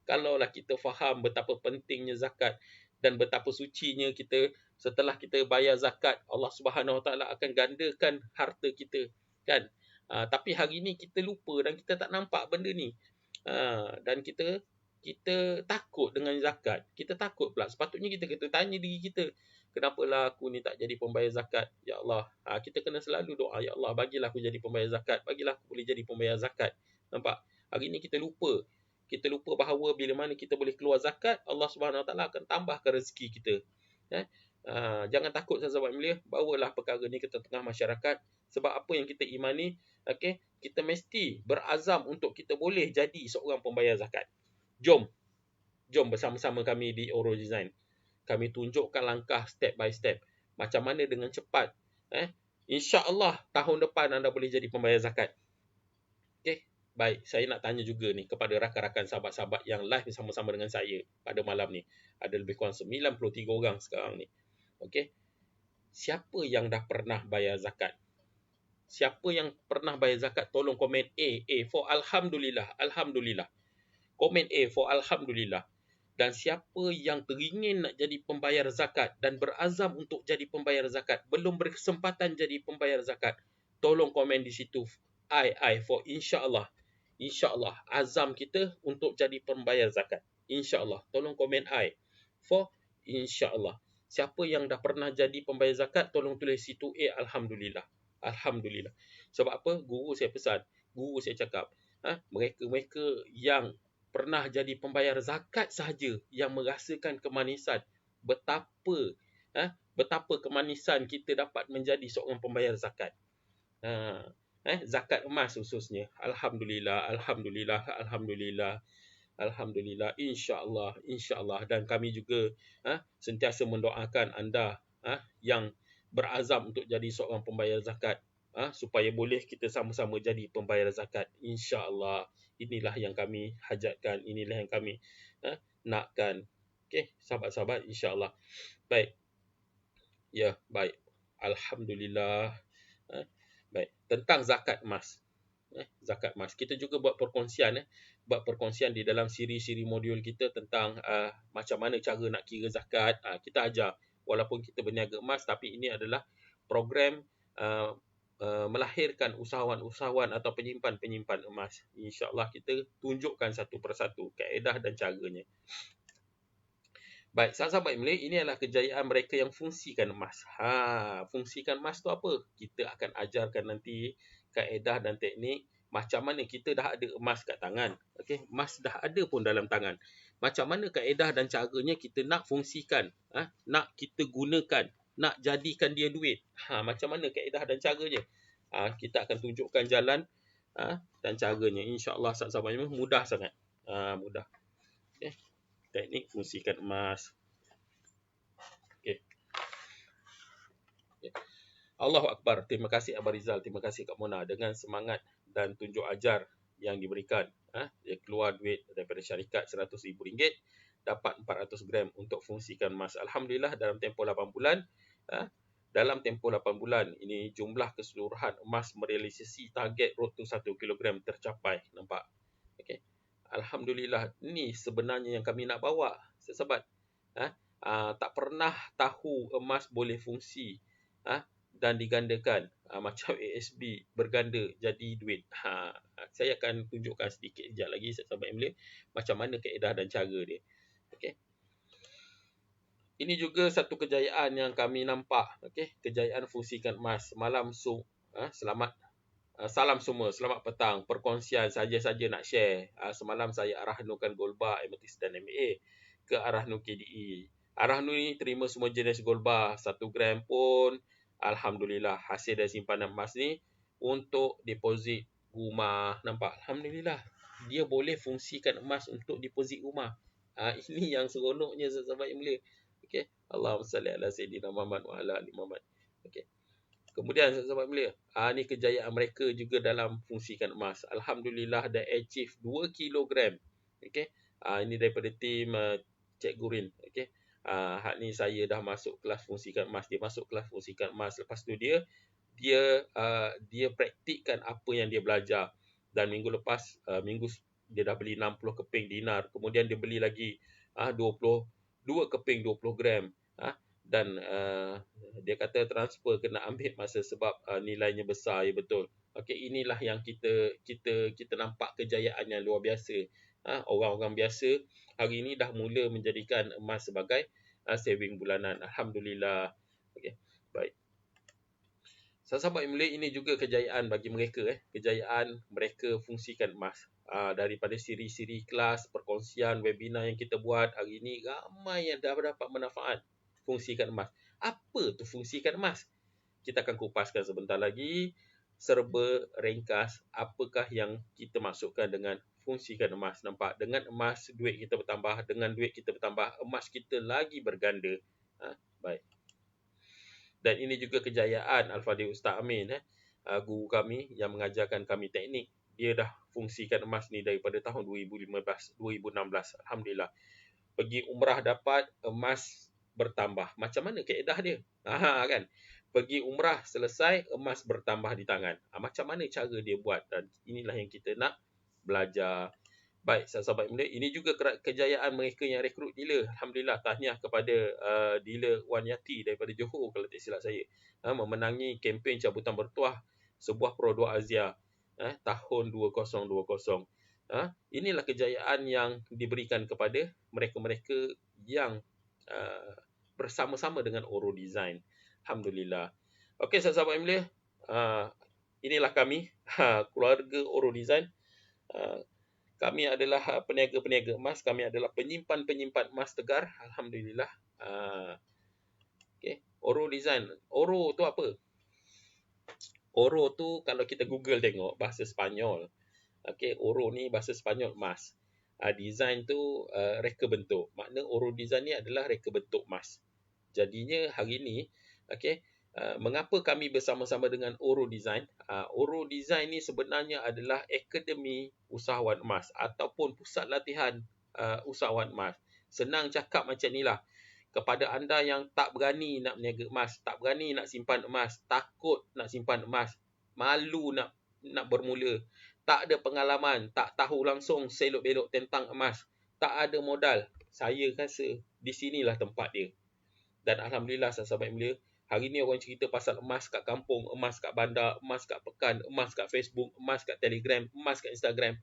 [SPEAKER 2] Kalaulah kita faham betapa pentingnya zakat dan betapa sucinya kita setelah kita bayar zakat, Allah Subhanahu Wa Taala akan gandakan harta kita, kan? Tapi hari ni kita lupa dan kita tak nampak benda ni. Dan kita takut dengan zakat. Kita takut pula. Sepatutnya kita tanya diri kita, kenapalah aku ni tak jadi pembayar zakat? Ya Allah, kita kena selalu doa, ya Allah, bagilah aku jadi pembayar zakat, bagilah aku boleh jadi pembayar zakat. Nampak? Hari ni kita lupa. Kita lupa bahawa bila mana kita boleh keluar zakat, Allah Subhanahu Wa Taala akan tambahkan rezeki kita. Jangan takut sahabat mulia, bawalah perkara ni ke tengah masyarakat. Sebab apa yang kita imani, okey, kita mesti berazam untuk kita boleh jadi seorang pembayar zakat. Jom bersama-sama kami di Oro Design. Kami tunjukkan langkah step by step. Macam mana dengan cepat. InsyaAllah tahun depan anda boleh jadi pembayar zakat. Okey, baik. Saya nak tanya juga ni kepada rakan-rakan sahabat-sahabat yang live bersama-sama dengan saya pada malam ni. Ada lebih kurang 93 orang sekarang ni. Okey. Siapa yang dah pernah bayar zakat? Siapa yang pernah bayar zakat, tolong komen A for alhamdulillah. Alhamdulillah. Komen A for alhamdulillah. Dan siapa yang teringin nak jadi pembayar zakat dan berazam untuk jadi pembayar zakat, belum berkesempatan jadi pembayar zakat, tolong komen di situ I for insya-Allah. Insya-Allah azam kita untuk jadi pembayar zakat. Insya-Allah. Tolong komen I for insya-Allah. Siapa yang dah pernah jadi pembayar zakat, tolong tulis situ alhamdulillah. Alhamdulillah. Sebab apa? Guru saya pesan, guru saya cakap, mereka yang pernah jadi pembayar zakat sahaja yang merasakan kemanisan betapa kemanisan kita dapat menjadi seorang pembayar zakat. Zakat emas khususnya. Alhamdulillah, alhamdulillah, alhamdulillah. Alhamdulillah, insya-Allah. Dan kami juga sentiasa mendoakan anda yang berazam untuk jadi seorang pembayar zakat, supaya boleh kita sama-sama jadi pembayar zakat. Insya-Allah. Inilah yang kami hajatkan, inilah yang kami nakkan. Okey, sahabat-sahabat, insya-Allah. Baik. Ya, baik. Alhamdulillah. Baik, tentang zakat emas. Zakat emas. Kita juga buat perkongsian di dalam siri-siri modul kita tentang macam mana cara nak kira zakat. Kita ajar walaupun kita berniaga emas, tapi ini adalah program melahirkan usahawan-usahawan atau penyimpan-penyimpan emas. InsyaAllah kita tunjukkan satu persatu kaedah dan caranya. Baik, sahabat mulia, ini adalah kejayaan mereka yang fungsikan emas. Fungsikan emas tu apa? Kita akan ajarkan nanti kaedah dan teknik macam mana kita dah ada emas kat tangan. Okey, emas dah ada pun dalam tangan. Macam mana kaedah dan caranya kita nak fungsikan, nak kita gunakan, nak jadikan dia duit. Macam mana kaedah dan caranya? Kita akan tunjukkan jalan dan caranya. InsyaAllah sahabat mudah sangat. Mudah. Okey. Teknik fungsikan emas. Okey. Allahu Akbar. Terima kasih Abah Rizal, terima kasih Kak Mona dengan semangat dan tunjuk ajar yang diberikan. Dia keluar duit daripada syarikat RM100,000, dapat 400 gram untuk fungsikan emas. Alhamdulillah dalam tempoh 8 bulan. Dalam tempoh 8 bulan ini jumlah keseluruhan emas merealisasi target road to 1 kilogram tercapai. Nampak? Okey. Alhamdulillah, ni sebenarnya yang kami nak bawa. Sahabat, tak pernah tahu emas boleh fungsi dan digandakan. Macam ASB berganda jadi duit. Saya akan tunjukkan sedikit sekejap lagi sahabat yang mulia macam mana kaedah dan cara dia. Okey. Ini juga satu kejayaan yang kami nampak. Okey, kejayaan fungsikan emas. Selamat. Salam semua, selamat petang. Perkongsian saja-saja nak share. Semalam saya arah nukan Gold Bar, Amethyst dan MA ke arah nu KDE. Arah ni terima semua jenis gold bar 1 gram pun. Alhamdulillah, hasil dari simpanan emas ni untuk deposit rumah. Nampak? Alhamdulillah, dia boleh fungsikan emas untuk deposit rumah. Ini yang seronoknya sahabat yang mulia. Okey, Allahumma salli ala sayyidina Muhammad wa ala ali Muhammad. Okey. Kemudian sahabat mulia, ni kejayaan mereka juga dalam fungsikan emas. Alhamdulillah dah achieve 2 kilogram. Okey. Ini daripada tim Cik Gurin. Okey. Hak ni saya dah masuk kelas fungsikan emas. Dia masuk kelas fungsikan emas. Lepas tu dia praktikkan apa yang dia belajar. Dan minggu lepas, dia dah beli 60 keping dinar. Kemudian dia beli lagi 2 keping 20 gram. Dan dia kata transfer kena ambil masa sebab nilainya besar. Ya, betul. Okey, inilah yang kita nampak kejayaan yang luar biasa. Orang-orang biasa hari ini dah mula menjadikan emas sebagai saving bulanan. Alhamdulillah. Okey, baik. Sahabat yang mulia, ini juga kejayaan bagi mereka. Kejayaan mereka fungsikan emas. Daripada siri-siri kelas, perkongsian, webinar yang kita buat hari ini, ramai yang dah dapat manfaat fungsikan emas. Apa tu fungsikan emas? Kita akan kupaskan sebentar lagi, serba ringkas apakah yang kita masukkan dengan fungsikan emas. Nampak? Dengan emas, duit kita bertambah. Dengan duit kita bertambah, emas kita lagi berganda. Baik. Dan ini juga kejayaan Al-Fadhil Ustaz Amin, guru kami yang mengajarkan kami teknik. Dia dah fungsikan emas ni daripada tahun 2016. Alhamdulillah. Pergi umrah dapat emas bertambah. Macam mana kaedah dia? Kan? Pergi umrah selesai, emas bertambah di tangan. Macam mana cara dia buat? Dan inilah yang kita nak belajar. Baik, sahabat mulia, ini juga kejayaan mereka yang rekrut dealer. Alhamdulillah, tahniah kepada dealer Wan Yati daripada Johor kalau tak silap saya. Memenangi kempen cabutan bertuah sebuah produk Azia tahun 2020. Inilah kejayaan yang diberikan kepada mereka-mereka yang bersama-sama dengan Oro Design. Alhamdulillah. Okey, sahabat mulia, inilah kami, keluarga Oro Design. Kami adalah peniaga-peniaga emas. Kami adalah penyimpan-penyimpan emas tegar. Alhamdulillah. Okay. Oro Design. Oro tu apa? Oro tu kalau kita Google tengok bahasa Sepanyol. Okay. Oro ni bahasa Sepanyol emas. Design tu reka bentuk. Makna Oro Design ni adalah reka bentuk emas. Jadinya hari ni, okay, mengapa kami bersama-sama dengan Oro Design? Oro Design ni sebenarnya adalah Akademi Usahawan Emas ataupun pusat latihan usahawan emas. Senang cakap macam inilah. Kepada anda yang tak berani nak berniaga emas, tak berani nak simpan emas, takut nak simpan emas, malu nak bermula, tak ada pengalaman, tak tahu langsung selok-belok tentang emas, tak ada modal, saya rasa di sinilah tempat dia. Dan Alhamdulillah, sahabat mulia, hari ni orang cerita pasal emas kat kampung, emas kat bandar, emas kat pekan, emas kat Facebook, emas kat Telegram, emas kat Instagram.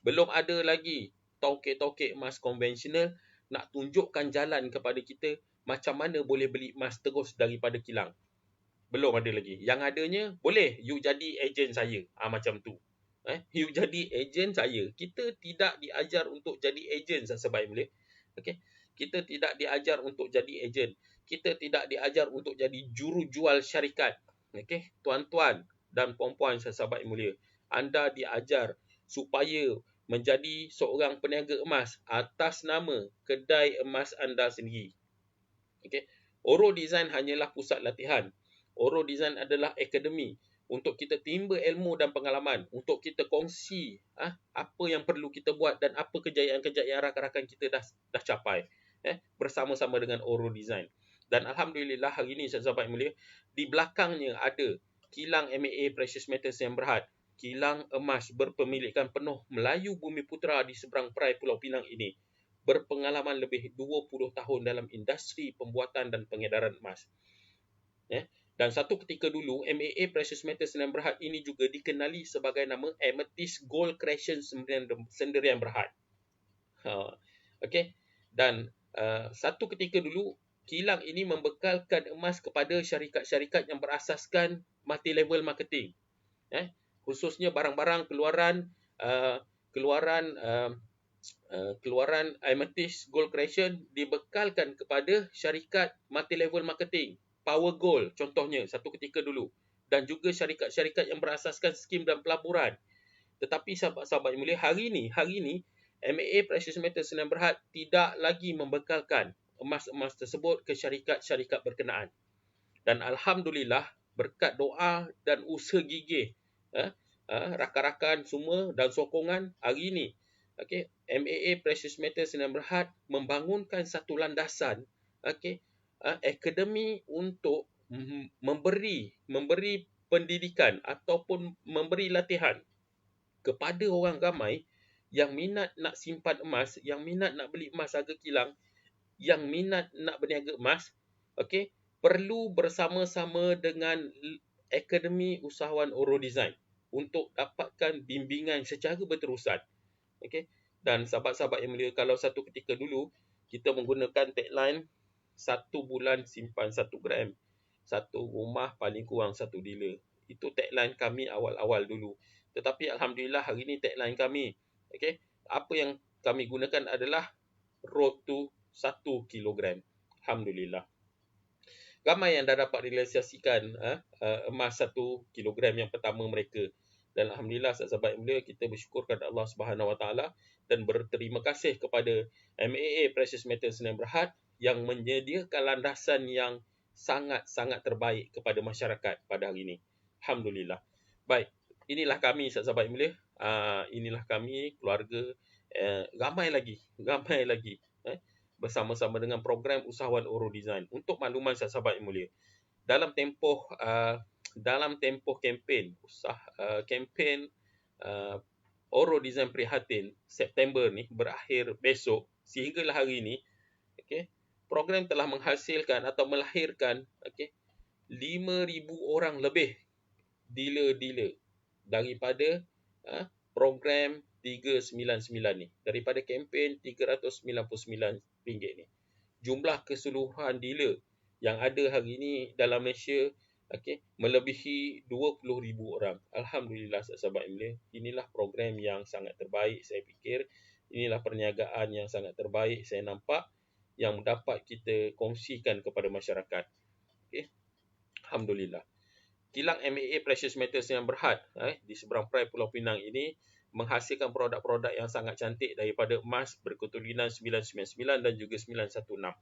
[SPEAKER 2] Belum ada lagi tokek-tokek emas konvensional nak tunjukkan jalan kepada kita macam mana boleh beli emas terus daripada kilang. Belum ada lagi. Yang adanya, boleh you jadi ejen saya. Macam tu. You jadi ejen saya. Kita tidak diajar untuk jadi ejen, sahabat mulia. Okay? Kita tidak diajar untuk jadi ejen. Kita tidak diajar untuk jadi juru jual syarikat. Okay? Tuan-tuan dan puan-puan sahabat mulia, anda diajar supaya menjadi seorang peniaga emas atas nama kedai emas anda sendiri. Okay? Oro Design hanyalah pusat latihan. Oro Design adalah akademi untuk kita timba ilmu dan pengalaman, untuk kita kongsi apa yang perlu kita buat dan apa kejayaan-kejayaan rakan-rakan kita dah capai bersama-sama dengan Oro Design. Dan Alhamdulillah hari ini sahabat mulia, di belakangnya ada kilang MAA Precious Metals yang berhad, kilang emas berpemilikan penuh Melayu Bumi Putra di seberang perai Pulau Pinang ini, berpengalaman lebih 20 tahun dalam industri pembuatan dan pengedaran emas. Dan satu ketika dulu, MAA Precious Metals yang berhad ini juga dikenali sebagai nama Amethyst Gold Creation Sendirian Berhad. Okay? Dan satu ketika dulu, kilang ini membekalkan emas kepada syarikat-syarikat yang berasaskan multi-level marketing. Khususnya barang-barang keluaran keluaran Amethyst Gold Creation dibekalkan kepada syarikat multi-level marketing, Power Gold contohnya satu ketika dulu, dan juga syarikat-syarikat yang berasaskan skim dan pelaburan. Tetapi sahabat-sahabat yang mulia, hari ini MAA Precious Metals Sdn Bhd tidak lagi membekalkan emas-emas tersebut ke syarikat-syarikat berkenaan. Dan alhamdulillah, berkat doa dan usaha gigih rakan-rakan semua dan sokongan, hari ini MAA Precious Metals Sdn Bhd membangunkan satu landasan akademi untuk memberi pendidikan ataupun memberi latihan kepada orang ramai yang minat nak simpan emas, yang minat nak beli emas harga kilang, yang minat nak berniaga emas, perlu bersama-sama dengan Akademi Usahawan Oro Design untuk dapatkan bimbingan secara berterusan. Dan sahabat-sahabat yang mulia, kalau satu ketika dulu kita menggunakan tagline 1 bulan simpan 1 gram, 1 rumah paling kurang 1 dealer. Itu tagline kami awal-awal dulu. Tetapi alhamdulillah hari ini tagline kami, apa yang kami gunakan adalah road to 1 kilogram. Alhamdulillah. Ramai yang dah dapat realisasikan emas 1 kilogram yang pertama mereka. Dan alhamdulillah sahabat-sahabat yang mulia, kita bersyukur kepada Allah Subhanahu Wa Taala dan berterima kasih kepada MAA Precious Metals Sdn Bhd yang menyediakan landasan yang sangat-sangat terbaik kepada masyarakat pada hari ini. Alhamdulillah. Baik, inilah kami sahabat-sahabat yang mulia. Inilah kami, keluarga, ramai lagi bersama-sama dengan program Usahawan Oro Design. Untuk makluman sahabat-sahabat yang mulia, dalam tempoh kempen Oro Design Prihatin September ni berakhir besok sehinggalah hari ini, program telah menghasilkan atau melahirkan 5,000 orang lebih dealer-dealer daripada program 399 ni, daripada kempen RM399 ni. Jumlah keseluruhan dealer yang ada hari ini dalam Malaysia melebihi 20,000 orang. Alhamdulillah sahabat yang mulia, inilah program yang sangat terbaik saya fikir. Inilah perniagaan yang sangat terbaik saya nampak yang dapat kita kongsikan kepada masyarakat. Alhamdulillah. Kilang MAA Precious Metals Sdn Bhd di seberang perai Pulau Pinang ini menghasilkan produk-produk yang sangat cantik daripada emas berketulinan 999 dan juga 916.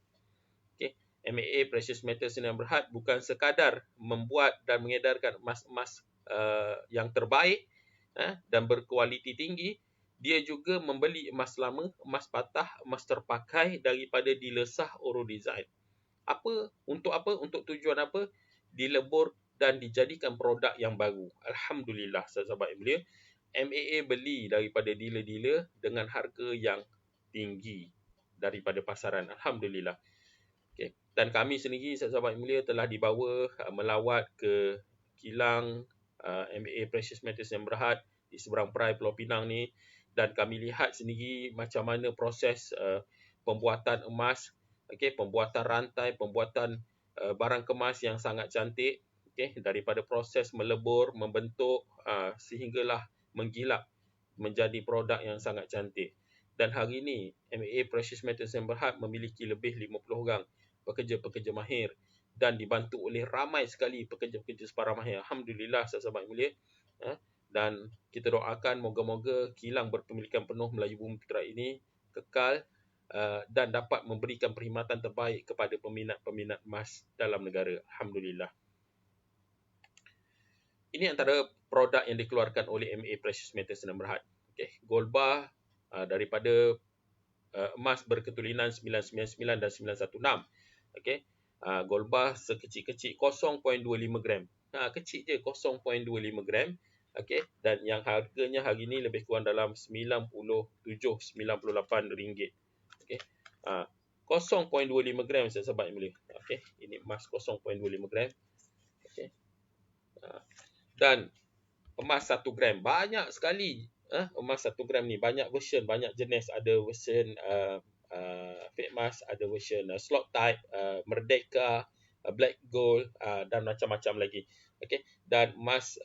[SPEAKER 2] MAA Precious Metals Sdn Bhd bukan sekadar membuat dan mengedarkan emas-emas yang terbaik dan berkualiti tinggi, dia juga membeli emas lama, emas patah, emas terpakai daripada dealer sah Oro Design. Untuk apa? Untuk tujuan apa? Dilebur dan dijadikan produk yang baru. Alhamdulillah sahabat yang mulia, MAA beli daripada dealer-dealer dengan harga yang tinggi daripada pasaran. Alhamdulillah. Dan kami sendiri sahabat yang mulia telah dibawa melawat ke kilang MAA Precious Metals Sdn Bhd di seberang perai Pulau Pinang ni, dan kami lihat sendiri macam mana proses pembuatan emas, pembuatan rantai, pembuatan barang kemas yang sangat cantik, daripada proses melebur, membentuk sehinggalah menggilap menjadi produk yang sangat cantik. Dan hari ini MAA Precious Metals Sdn Bhd memiliki lebih 50 orang pekerja-pekerja mahir dan dibantu oleh ramai sekali pekerja-pekerja separah mahir. Alhamdulillah sahabat mulia. Dan kita doakan moga-moga kilang berpemilikan penuh Melayu Bumi Putra ini kekal dan dapat memberikan perkhidmatan terbaik kepada peminat-peminat emas dalam negara. Alhamdulillah. Ini antara produk yang dikeluarkan oleh MAA Precious Metals Sdn Bhd. Gold bar daripada emas berketulinan 999 dan 916. Gold bar sekecil-kecil 0.25 gram. Kecil je, 0.25 gram. Dan yang harganya hari ini lebih kurang dalam RM97-98. 0.25 gram sahabat yang mulia. Ini emas 0.25 gram. Dan emas 1 gram banyak sekali. Emas 1 gram ni banyak version, banyak jenis. Ada version fake emas, ada version slot type, merdeka, black gold dan macam-macam lagi. Dan emas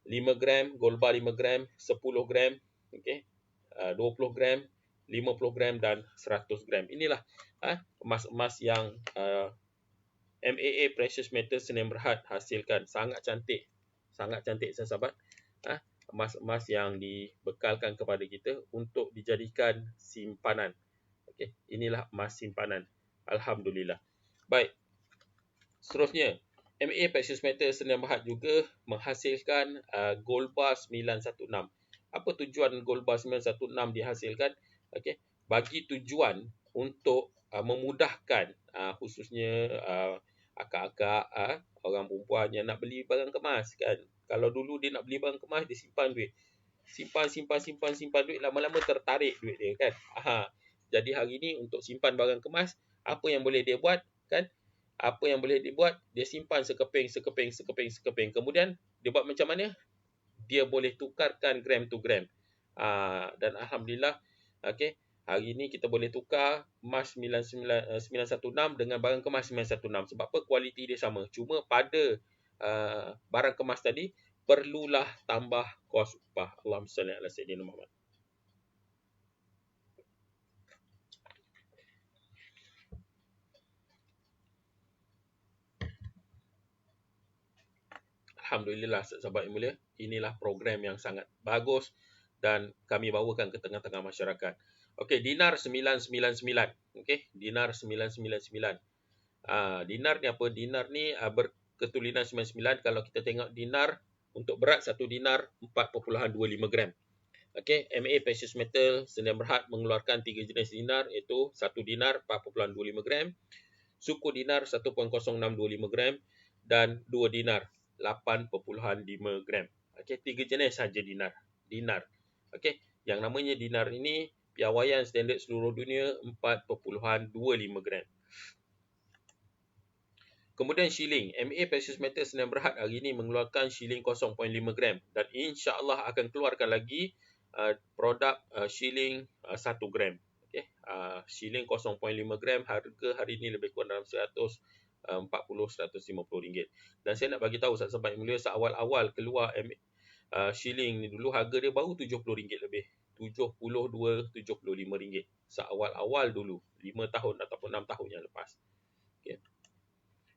[SPEAKER 2] 5 gram, gold bar 5 gram, 10 gram, 20 gram 50 gram dan 100 gram. Inilah emas-emas yang MAA Precious Metals Sdn Bhd hasilkan. Sangat cantik sahabat. Emas-emas yang dibekalkan kepada kita untuk dijadikan simpanan. Okey, inilah emas simpanan. Alhamdulillah. Baik. Seterusnya, MAA Precious Metals Sdn Bhd juga menghasilkan gold bar 916. Apa tujuan gold bar 916 dihasilkan? Okey, bagi tujuan untuk memudahkan khususnya akak-akak, orang perempuan yang nak beli barang kemas kan. Kalau dulu dia nak beli barang kemas, dia simpan duit. Simpan duit, lama-lama tertarik duit dia kan. Jadi hari ni untuk simpan barang kemas, apa yang boleh dia buat kan? Apa yang boleh dia buat? Dia simpan sekeping. Kemudian dia buat macam mana? Dia boleh tukarkan gram to gram. Dan alhamdulillah, okey, hari ni kita boleh tukar emas 916 dengan barang kemas 916. Sebab apa? Kualiti dia sama. Cuma pada barang kemas tadi perlulah tambah kos upah. Allahumma salli ala sayyidina Muhammad. Alhamdulillah sahabat yang mulia, inilah program yang sangat bagus dan kami bawakan ke tengah-tengah masyarakat. Okey, dinar 999. Okey, dinar 999. Dinar ni apa? Dinar ni berketulinan 99. Kalau kita tengok dinar, untuk berat satu dinar 4.25 gram. Okey, MAA Precious Metal Sdn Bhd mengeluarkan 3 jenis dinar, iaitu satu dinar 4.25 gram, suku dinar 1.065 gram dan 2 dinar 8.5 gram. Okey, 3 jenis saja dinar. Okey, yang namanya dinar ini piawaian standard seluruh dunia 4.25 gram. Kemudian shilling, MAA Precious Metals Sdn Bhd hari ini mengeluarkan shilling 0.5 gram dan insya-Allah akan keluarkan lagi produk shilling 1 gram. Okey, shilling 0.5 gram, harga hari ini lebih kurang dalam 140-150 ringgit. Dan saya nak bagi tahu sahabat yang mulia, seawal-awal keluar shilling ni dulu harga dia baru 70 ringgit lebih. 72-75 ringgit. Seawal-awal dulu, 5 tahun ataupun 6 tahun yang lepas. Okay.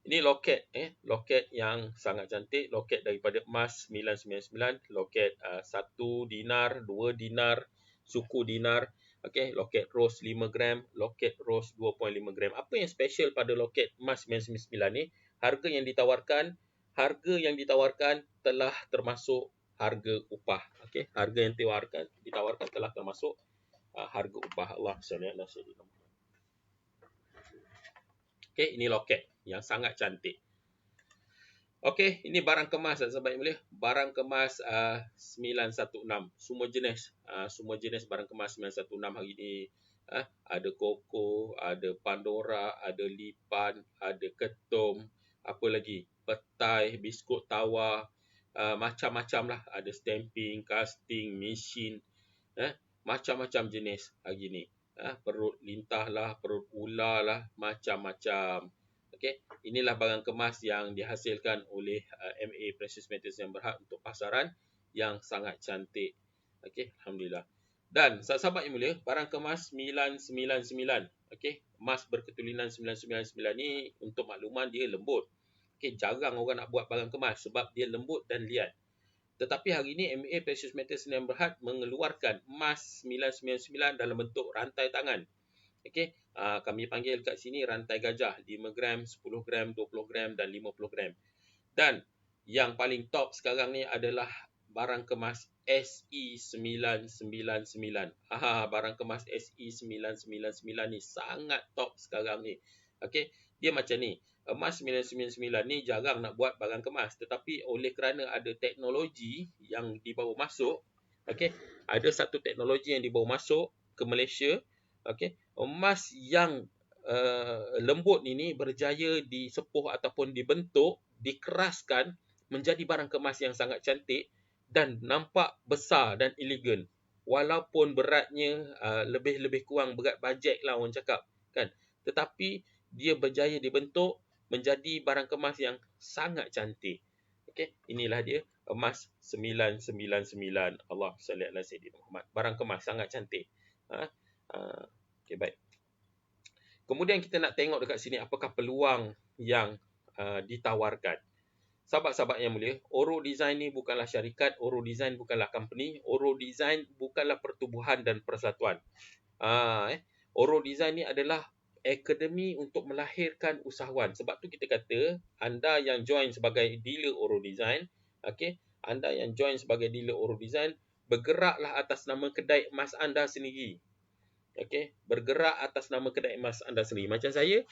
[SPEAKER 2] Ini loket, loket yang sangat cantik, loket daripada emas 999, loket 1 dinar, 2 dinar, suku dinar. Okey, loket rose 5 gram, loket rose 2.5 gram. Apa yang special pada loket emas 999 ni? Harga yang ditawarkan telah termasuk harga upah. Okey, harga yang ditawarkan telah termasuk harga upah. Allah sallallahu alaihi wasallam. Okey, ini loket yang sangat cantik. Okey, ini barang kemas sahabat yang mulia. Barang kemas 916. Semua jenis barang kemas 916 hari ini. Ada koko, ada Pandora, ada lipan, ada ketum, apa lagi? Petai, biskut tawa, macam-macam lah. Ada stamping, casting, mesin, macam-macam jenis hari ini. Perut lintah lah, perut ular lah, macam-macam. Okey, inilah barang kemas yang dihasilkan oleh MAA Precious Metals Sdn Bhd untuk pasaran yang sangat cantik. Okey, alhamdulillah. Dan sahabat yang mulia, barang kemas 999. Okey, emas berketulinan 999 ni untuk makluman dia lembut. Okey, jarang orang nak buat barang kemas sebab dia lembut dan liat. Tetapi hari ini MAA Precious Metals Sdn Bhd mengeluarkan emas 999 dalam bentuk rantai tangan. Okey, kami panggil kat sini rantai gajah, 5 gram, 10 gram, 20 gram dan 50 gram. Dan yang paling top sekarang ni adalah barang kemas SE999. Barang kemas SE999 ni sangat top sekarang ni. Okey, dia macam ni. Emas 999 ni jarang nak buat barang kemas, tetapi oleh kerana ada teknologi yang dibawa masuk, okey, ada satu teknologi yang dibawa masuk ke Malaysia. Okey, emas yang lembut ini berjaya disepuh ataupun dibentuk, dikeraskan menjadi barang kemas yang sangat cantik dan nampak besar dan elegan. Walaupun beratnya lebih kurang berat bajet lah orang cakap kan, tetapi dia berjaya dibentuk menjadi barang kemas yang sangat cantik. Okey, inilah dia emas 999. Allah salli ala sayyidina Muhammad. Barang kemas sangat cantik.
[SPEAKER 3] Okey, baik. Kemudian kita nak tengok dekat sini apakah peluang yang ditawarkan. Sahabat-sahabat yang mulia, Oro Design ni bukanlah syarikat, Oro Design bukanlah company, Oro Design bukanlah pertubuhan dan persatuan. Oro Design ni adalah akademi untuk melahirkan usahawan. Sebab tu kita kata anda yang join sebagai dealer Oro Design, okey, anda yang join sebagai dealer Oro Design, bergeraklah atas nama kedai emas anda sendiri. Okey, bergerak atas nama kedai emas anda sendiri. Macam saya,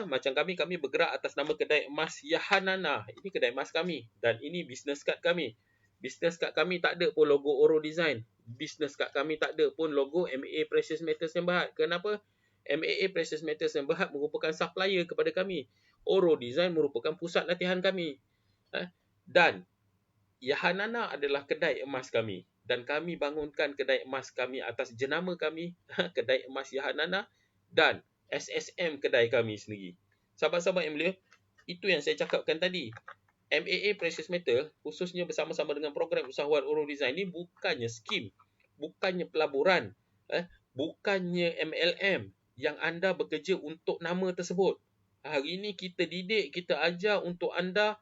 [SPEAKER 3] macam kami bergerak atas nama kedai emas Yahanana. Ini kedai emas kami dan ini business card kami. Business card kami tak ada pun logo Oro Design. Business card kami tak ada pun logo MAA Precious Metals Sdn Bhd. Kenapa? MAA Precious Metals Sdn Bhd merupakan supplier kepada kami. Oro Design merupakan pusat latihan kami. Dan Yahanana adalah kedai emas kami. Dan kami bangunkan kedai emas kami atas jenama kami, kedai emas Yahanana dan SSM kedai kami sendiri. Sahabat-sahabat yang mulia, itu yang saya cakapkan tadi. MAA Precious Metal, khususnya bersama-sama dengan program usahawan Oro Design ni bukannya skim, bukannya pelaburan, bukannya MLM yang anda bekerja untuk nama tersebut. Hari ini kita didik, kita ajar untuk anda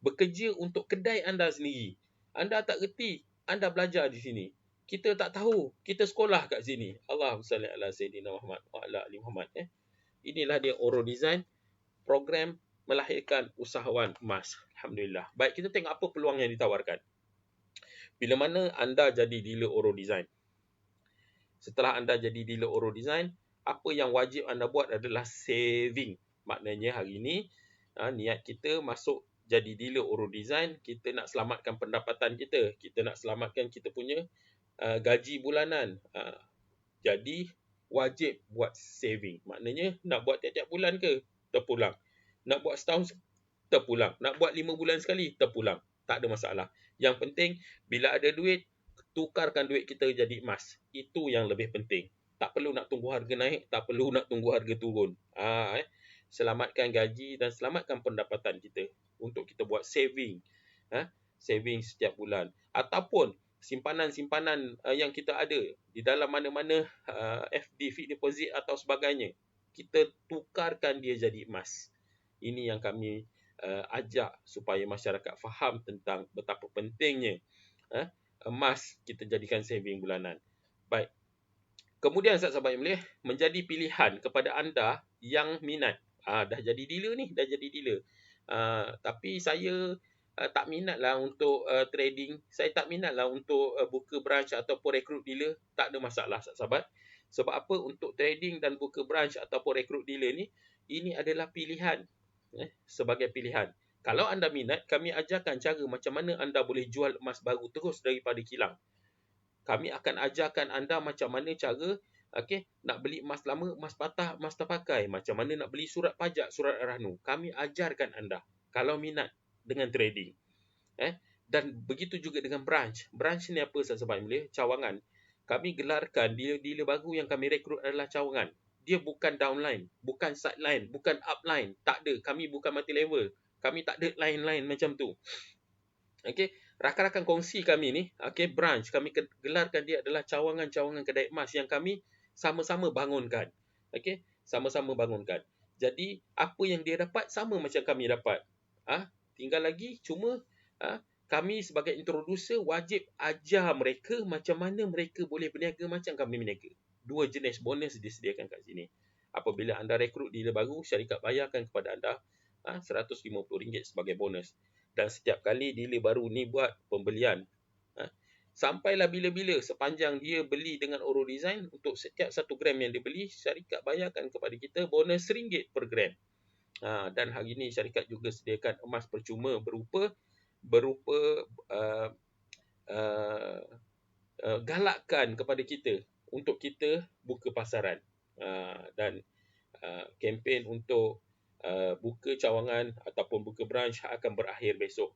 [SPEAKER 3] bekerja untuk kedai anda sendiri. Anda tak reti, anda belajar di sini. Kita tak tahu, kita sekolah kat sini. Allahumma salli ala Sayyidina Muhammad wa ala ali Muhammad. Inilah dia Oro Design, program melahirkan usahawan emas. Alhamdulillah. Baik, kita tengok apa peluang yang ditawarkan. Bila mana anda jadi dealer Oro Design? Setelah anda jadi dealer Oro Design, apa yang wajib anda buat adalah saving. Maknanya hari ini, niat kita masuk jadi dealer Oro Design, kita nak selamatkan pendapatan kita. Kita nak selamatkan kita punya gaji bulanan. Jadi, wajib buat saving. Maknanya, nak buat tiap-tiap bulan ke? Terpulang. Nak buat setahun, terpulang. Nak buat 5 bulan sekali, terpulang. Tak ada masalah. Yang penting, bila ada duit, tukarkan duit kita jadi emas. Itu yang lebih penting. Tak perlu nak tunggu harga naik, tak perlu nak tunggu harga turun. Selamatkan gaji dan selamatkan pendapatan kita untuk kita buat saving. Saving setiap bulan. Ataupun simpanan-simpanan yang kita ada di dalam mana-mana FD, fixed deposit atau sebagainya. Kita tukarkan dia jadi emas. Ini yang kami ajak supaya masyarakat faham tentang betapa pentingnya emas kita jadikan saving bulanan. Baik. Kemudian sahabat-sahabat yang mulia, menjadi pilihan kepada anda yang minat. Dah jadi dealer ni, dah jadi dealer. Tapi saya tak minat lah untuk trading. Saya tak minat lah untuk buka branch ataupun rekrut dealer. Tak ada masalah sahabat. Sebab apa? Untuk trading dan buka branch ataupun rekrut dealer ni, ini adalah pilihan. Sebagai pilihan. Kalau anda minat, kami ajarkan cara macam mana anda boleh jual emas baru terus daripada kilang. Kami akan ajarkan anda macam mana cara nak beli emas lama, emas patah, emas terpakai. Macam mana nak beli surat pajak, surat Ar-Rahnu. Kami ajarkan anda kalau minat dengan trading. Dan begitu juga dengan branch. Branch ni apa sahabat mulia? Cawangan. Kami gelarkan dealer-dealer baru yang kami rekrut adalah cawangan. Dia bukan downline, bukan sideline, bukan upline. Tak ada. Kami bukan multi level. Kami tak ada line-line macam tu. Rakan-rakan kongsi kami ni, branch, kami gelarkan dia adalah cawangan-cawangan kedai emas yang kami sama-sama bangunkan. Sama-sama bangunkan. Jadi, apa yang dia dapat, sama macam kami dapat. Tinggal lagi, cuma kami sebagai introducer wajib ajar mereka macam mana mereka boleh berniaga macam kami berniaga. 2 jenis bonus disediakan kat sini. Apabila anda rekrut dealer baru, syarikat bayarkan kepada anda RM150 sebagai bonus. Dan setiap kali dealer baru ni buat pembelian, sampailah bila-bila sepanjang dia beli dengan Oro Design, untuk setiap 1 gram yang dia beli, syarikat bayarkan kepada kita bonus RM1 per gram. Dan hari ini syarikat juga sediakan emas percuma berupa galakkan kepada kita untuk kita buka pasaran. Dan kempen untuk buka cawangan ataupun buka branch akan berakhir besok.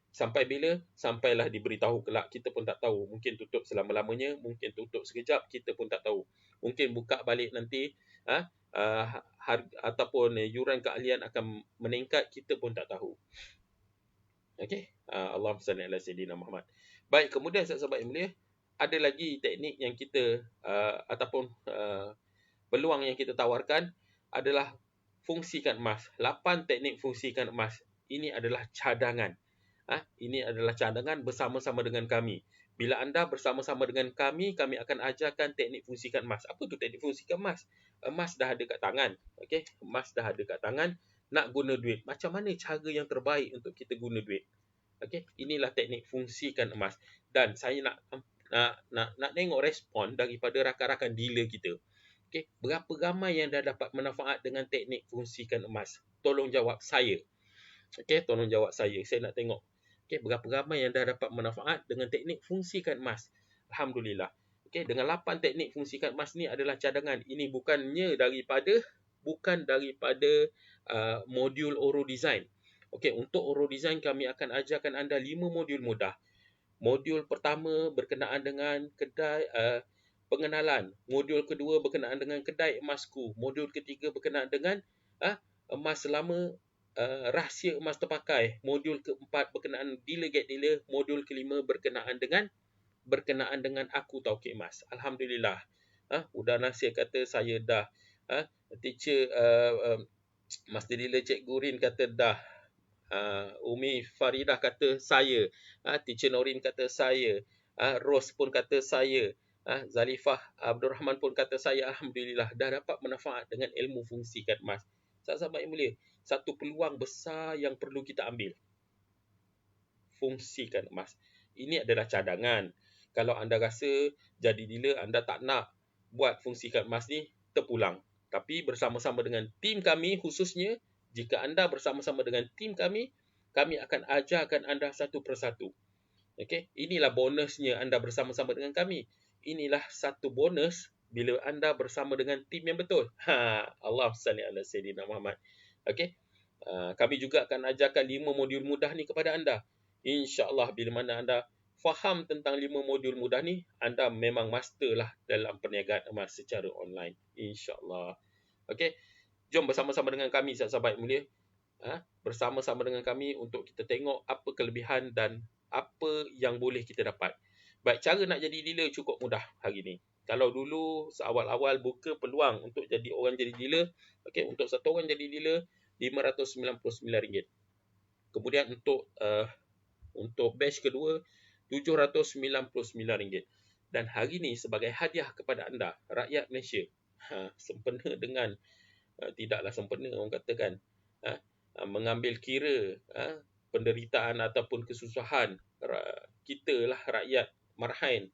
[SPEAKER 3] Sampai bila? Sampailah diberitahu kelak. Kita pun tak tahu. Mungkin tutup selama-lamanya, mungkin tutup sekejap, kita pun tak tahu. Mungkin buka balik nanti, ataupun yuran keahlian akan meningkat, kita pun tak tahu. Allahumma salli ala Sayyidina Muhammad. Baik, kemudian sahabat yang mulia, ada lagi teknik yang kita ataupun peluang yang kita tawarkan adalah fungsikan emas. 8 teknik fungsikan emas. Ini adalah cadangan. Ini adalah cadangan bersama-sama dengan kami. Bila anda bersama-sama dengan kami akan ajarkan teknik fungsikan emas. Apa tu teknik fungsikan emas? Emas dah ada kat tangan. Okey, emas dah ada kat tangan. Nak guna duit. Macam mana cara yang terbaik untuk kita guna duit? Okey, inilah teknik fungsikan emas. Dan saya nak tengok respon daripada rakan-rakan dealer kita. Okey, berapa ramai yang dah dapat manfaat dengan teknik fungsikan emas? Tolong jawab saya. Okey, tolong jawab saya. Saya nak tengok. Okey, berapa ramai yang dah dapat manfaat dengan teknik fungsikan emas? Alhamdulillah. Okey, dengan 8 teknik fungsikan emas ni adalah cadangan. Ini bukan daripada modul Oro Design. Okey, untuk Oro Design kami akan ajarkan anda 5 modul mudah. Modul pertama berkenaan dengan kedai pengenalan. Modul kedua berkenaan dengan kedai emasku. Modul ketiga berkenaan dengan emas selama rahsia emas terpakai. Modul keempat berkenaan dealer get dealer. Modul kelima berkenaan dengan aku taukid emas. Alhamdulillah. Udah Nasir kata saya dah. Teacher Master Dealer Cikgu Rin kata dah. Umi Faridah kata saya. Teacher Norin kata saya. Ros pun kata saya. Zalifah Abdul Rahman pun kata saya. Alhamdulillah dah dapat manfaat dengan ilmu fungsikan emas. Sahabat yang mulia, satu peluang besar yang perlu kita ambil. Fungsikan emas. Ini adalah cadangan. Kalau anda rasa jadi dealer, anda tak nak buat fungsikan emas ni, terpulang. Tapi bersama-sama dengan tim kami khususnya, jika anda bersama-sama dengan tim kami akan ajarkan anda satu persatu. Okey, inilah bonusnya anda bersama-sama dengan kami. Inilah satu bonus bila anda bersama dengan tim yang betul. Allahumma salli ala sayyidina Muhammad. Okey. Kami juga akan ajarkan 5 modul mudah ni kepada anda. InsyaAllah bila mana anda faham tentang 5 modul mudah ni, anda memang master lah dalam perniagaan emas secara online. InsyaAllah. Okey. Jom bersama-sama dengan kami sahabat mulia. Bersama-sama dengan kami untuk kita tengok apa kelebihan dan apa yang boleh kita dapat. Baik, cara nak jadi dealer cukup mudah hari ni. Kalau dulu seawal-awal buka peluang untuk jadi orang jadi dealer, okey, untuk satu orang jadi dealer RM599. Kemudian untuk batch kedua RM799. Dan hari ni sebagai hadiah kepada anda rakyat Malaysia, sempena dengan tidaklah sempena orang katakan, mengambil kira penderitaan ataupun kesusahan kita lah rakyat Marhain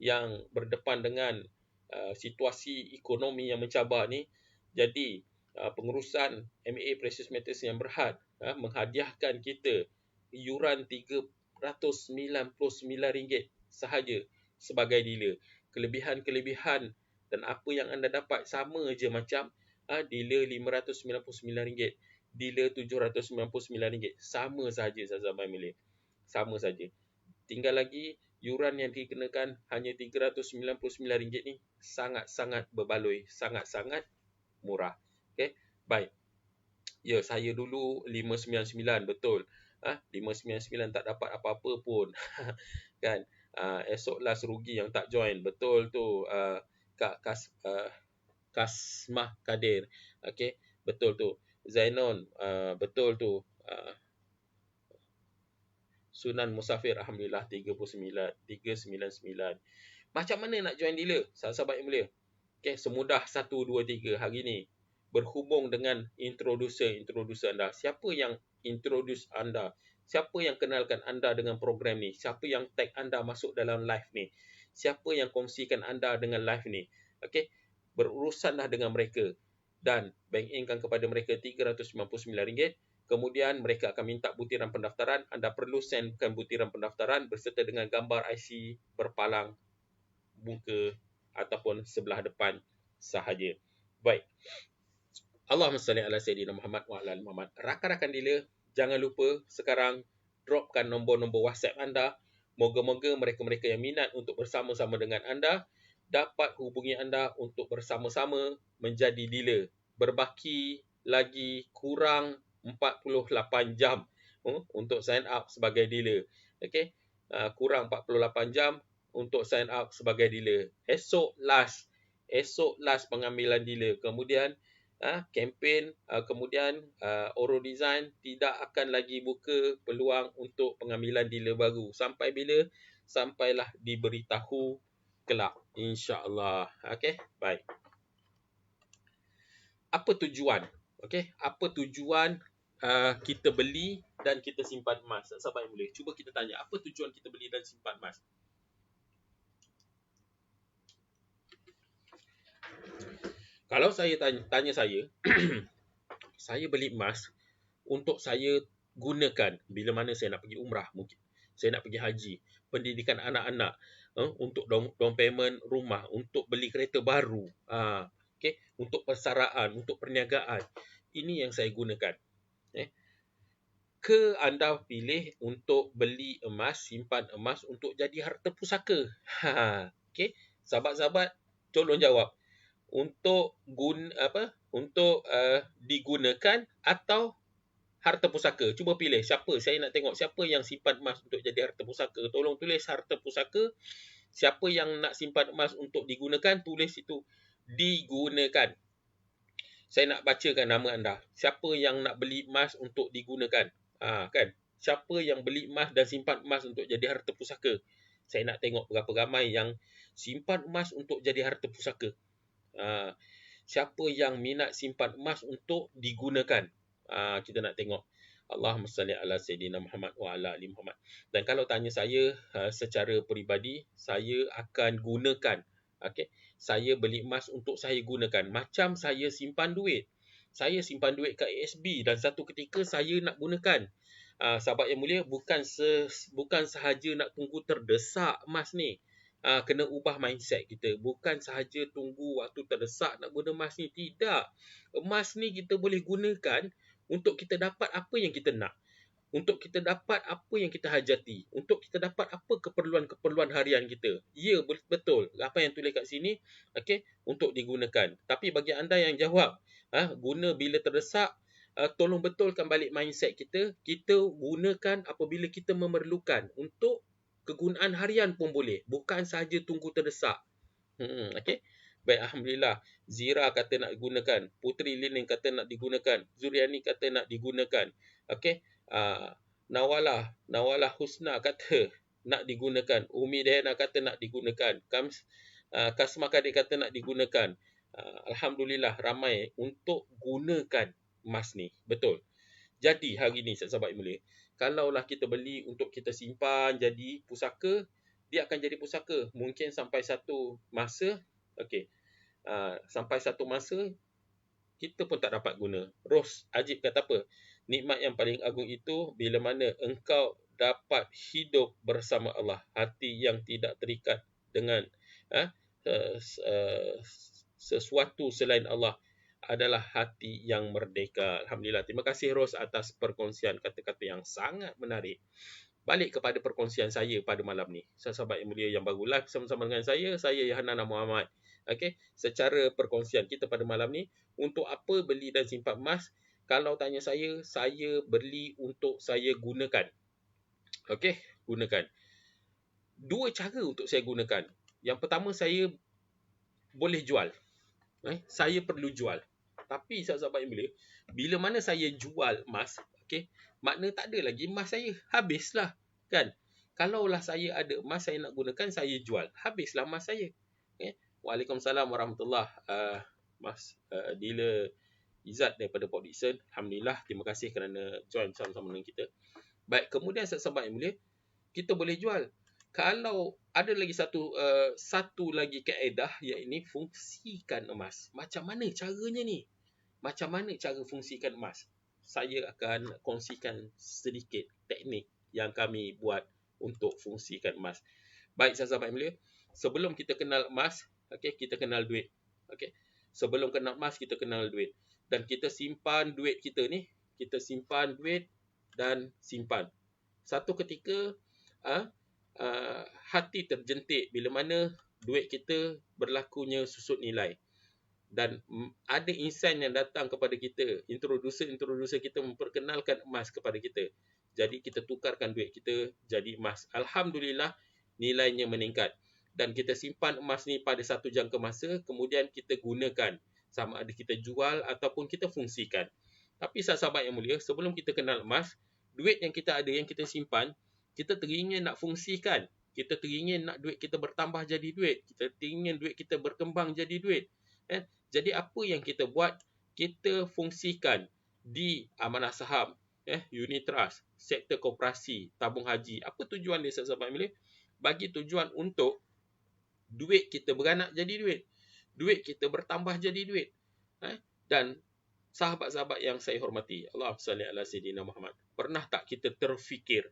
[SPEAKER 3] yang berdepan dengan situasi ekonomi yang mencabar ni. Jadi pengurusan MA Precious Metals yang berhad menghadiahkan kita iuran RM399 sahaja sebagai dealer. Kelebihan-kelebihan dan apa yang anda dapat sama je macam dealer RM599, dealer RM799. Sama saja sahabat milik. Sama saja. Tinggal lagi yuran yang dikenakan hanya RM399 ni sangat-sangat berbaloi, sangat-sangat murah. Okey, baik. Ya, saya dulu 599 betul. 599 tak dapat apa-apa pun. Kan? Esoklah serugi yang tak join. Betul tu. Kak Kasmah Kadir. Okey, betul tu. Zainon, betul tu. Sunan Musafir, Alhamdulillah 399. Macam mana nak join dealer? Sahabat yang mulia. Okay, semudah 1, 2, 3 hari ni. Berhubung dengan introducer anda. Siapa yang introduce anda? Siapa yang kenalkan anda dengan program ni? Siapa yang tag anda masuk dalam live ni? Siapa yang kongsikan anda dengan live ni? Okay, berurusanlah dengan mereka. Dan bank in-kan kepada mereka RM399. Kemudian mereka akan minta butiran pendaftaran. Anda perlu sendkan butiran pendaftaran berserta dengan gambar IC berpalang muka ataupun sebelah depan sahaja. Baik. Allahumma salli ala sayyidina Muhammad wa ala ali Muhammad. Rakan-rakan dealer, jangan lupa sekarang dropkan nombor-nombor WhatsApp anda. Moga-moga mereka-mereka yang minat untuk bersama-sama dengan anda dapat hubungi anda untuk bersama-sama menjadi dealer. Berbaki lagi kurang 48 jam untuk sign up sebagai dealer. Okey, kurang 48 jam untuk sign up sebagai dealer. Esok last pengambilan dealer. Kemudian kempen, kemudian Oro Design tidak akan lagi buka peluang untuk pengambilan dealer baru. Sampai bila? Sampailah diberitahu kelak, insya-Allah. Okey, baik. Apa tujuan? Okey, apa tujuan kita beli dan kita simpan emas? Sahabat yang mulia, cuba kita tanya, apa tujuan kita beli dan simpan emas? Kalau saya tanya saya, saya beli emas untuk saya gunakan bila mana saya nak pergi umrah, mungkin saya nak pergi haji, pendidikan anak-anak, untuk down payment rumah, untuk beli kereta baru, okey, untuk persaraan, untuk perniagaan. Ini yang saya gunakan. Ke anda pilih untuk beli emas, simpan emas untuk jadi harta pusaka? Okey, sahabat-sahabat, tolong jawab. Untuk digunakan atau harta pusaka? Cuba pilih siapa. Saya nak tengok siapa yang simpan emas untuk jadi harta pusaka. Tolong tulis harta pusaka. Siapa yang nak simpan emas untuk digunakan, tulis itu digunakan. Saya nak bacakan nama anda. Siapa yang nak beli emas untuk digunakan? Kan? Siapa yang beli emas dan simpan emas untuk jadi harta pusaka? Saya nak tengok berapa ramai yang simpan emas untuk jadi harta pusaka. Siapa yang minat simpan emas untuk digunakan? Kita nak tengok. Allahumma salli ala Sayyidina Muhammad wa ala ali Muhammad. Dan kalau tanya saya secara peribadi, saya akan gunakan. Okey, saya beli emas untuk saya gunakan. Macam saya simpan duit. Saya simpan duit kat ASB dan satu ketika saya nak gunakan. Sahabat yang mulia, bukan sahaja nak tunggu terdesak emas ni. Kena ubah mindset kita. Bukan sahaja tunggu waktu terdesak nak guna emas ni. Tidak. Emas ni kita boleh gunakan untuk kita dapat apa yang kita nak. Untuk kita dapat apa yang kita hajati. Untuk kita dapat apa keperluan-keperluan harian kita. Ya, betul. Apa yang tulis kat sini, okey, untuk digunakan. Tapi bagi anda yang jawab, guna bila terdesak, tolong betulkan balik mindset kita. Kita gunakan apabila kita memerlukan. Untuk kegunaan harian pun boleh. Bukan sahaja tunggu terdesak. Okey. Baik, Alhamdulillah. Zira kata nak digunakan. Putri Lilin kata nak digunakan. Zuriani kata nak digunakan. Okey. Nawalah Husna kata nak digunakan. Umi Dayana kata nak digunakan. Kasmah Kadir kata nak digunakan. Alhamdulillah ramai untuk gunakan emas ni. Betul. Jadi hari ni sahabat yang mulia, kalaulah kita beli untuk kita simpan jadi pusaka, dia akan jadi pusaka. Mungkin sampai satu masa, okey, sampai satu masa kita pun tak dapat guna. Ros Ajib kata apa? Nikmat yang paling agung itu bila mana engkau dapat hidup bersama Allah. Hati yang tidak terikat dengan sesuatu selain Allah adalah hati yang merdeka. Alhamdulillah. Terima kasih Ros atas perkongsian kata-kata yang sangat menarik. Balik kepada perkongsian saya pada malam ni. Sahabat yang mulia yang baru live bersama-sama dengan saya Yohanana Muhammad. Okey, secara perkongsian kita pada malam ni, untuk apa beli dan simpan emas? Kalau tanya saya beli untuk saya gunakan. Okey, gunakan. Dua cara untuk saya gunakan. Yang pertama, saya boleh jual. Saya perlu jual. Tapi sahabat yang mulia, bila mana saya jual emas, okey, makna tak ada lagi emas saya. Habislah, kan? Kalaulah saya ada emas saya nak gunakan, saya jual. Habislah emas saya. Okay? Waalaikumsalam warahmatullahi Mas dealer Izzat daripada Port Dickson. Alhamdulillah, terima kasih kerana join sama-sama dengan kita. Baik, kemudian sahabat yang mulia, kita boleh jual. Kalau ada lagi satu lagi kaedah, iaitu fungsikan emas. Macam mana caranya ni? Macam mana cara fungsikan emas? Saya akan kongsikan sedikit teknik yang kami buat untuk fungsikan emas. Baik sahabat yang mulia, sebelum kita kenal emas, okey, kita kenal duit. Okey. Sebelum kenal emas, kita kenal duit. Dan kita simpan duit kita ni, kita simpan duit dan simpan. Satu ketika hati terjentik bila mana duit kita berlakunya susut nilai. Dan ada insan yang datang kepada kita, introducer kita memperkenalkan emas kepada kita. Jadi kita tukarkan duit kita jadi emas. Alhamdulillah, nilainya meningkat. dan kita simpan emas ni pada satu jangka masa, kemudian kita gunakan, sama ada kita jual ataupun kita fungsikan. Tapi sahabat yang mulia, sebelum kita kenal emas, duit yang kita ada, yang kita simpan, kita teringin nak fungsikan. Kita teringin nak duit kita bertambah jadi duit. Kita teringin duit kita berkembang jadi duit. Jadi apa yang kita buat? Kita fungsikan di amanah saham, unit trust, sektor koperasi, tabung haji. Apa tujuan dia sahabat milik? Bagi tujuan untuk duit kita beranak jadi duit. Duit kita bertambah jadi duit. Dan sahabat-sahabat yang saya hormati, Allahumma salli ala sayyidina Muhammad. Pernah tak kita terfikir,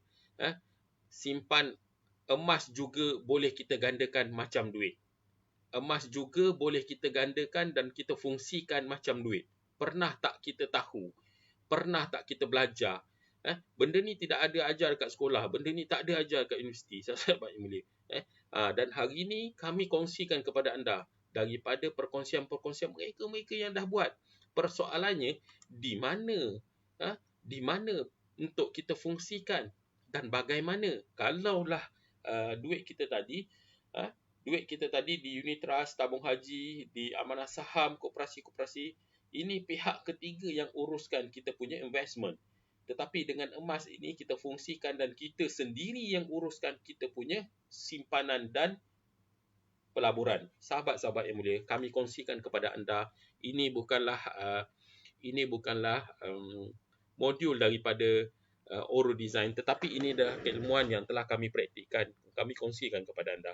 [SPEAKER 3] simpan emas juga boleh kita gandakan macam duit. Emas juga boleh kita gandakan dan kita fungsikan macam duit. Pernah tak kita tahu? Pernah tak kita belajar? Benda ni tidak ada ajar kat sekolah. Benda ni tak ada ajar kat universiti. Sahabat yang mulia. Dan hari ni kami kongsikan kepada anda daripada perkongsian-perkongsian mereka-mereka yang dah buat. Persoalannya, di mana? Di mana untuk kita fungsikan? Dan bagaimana? Kalaulah duit kita tadi di unit trust, tabung haji, di amanah saham, koperasi-koperasi, ini pihak ketiga yang uruskan kita punya investment. Tetapi dengan emas ini kita fungsikan dan kita sendiri yang uruskan kita punya simpanan dan pelaburan. Sahabat-sahabat yang mulia, kami kongsikan kepada anda, ini bukanlah modul daripada Oro Design, tetapi ini adalah keilmuan yang telah kami praktikkan, kami kongsikan kepada anda.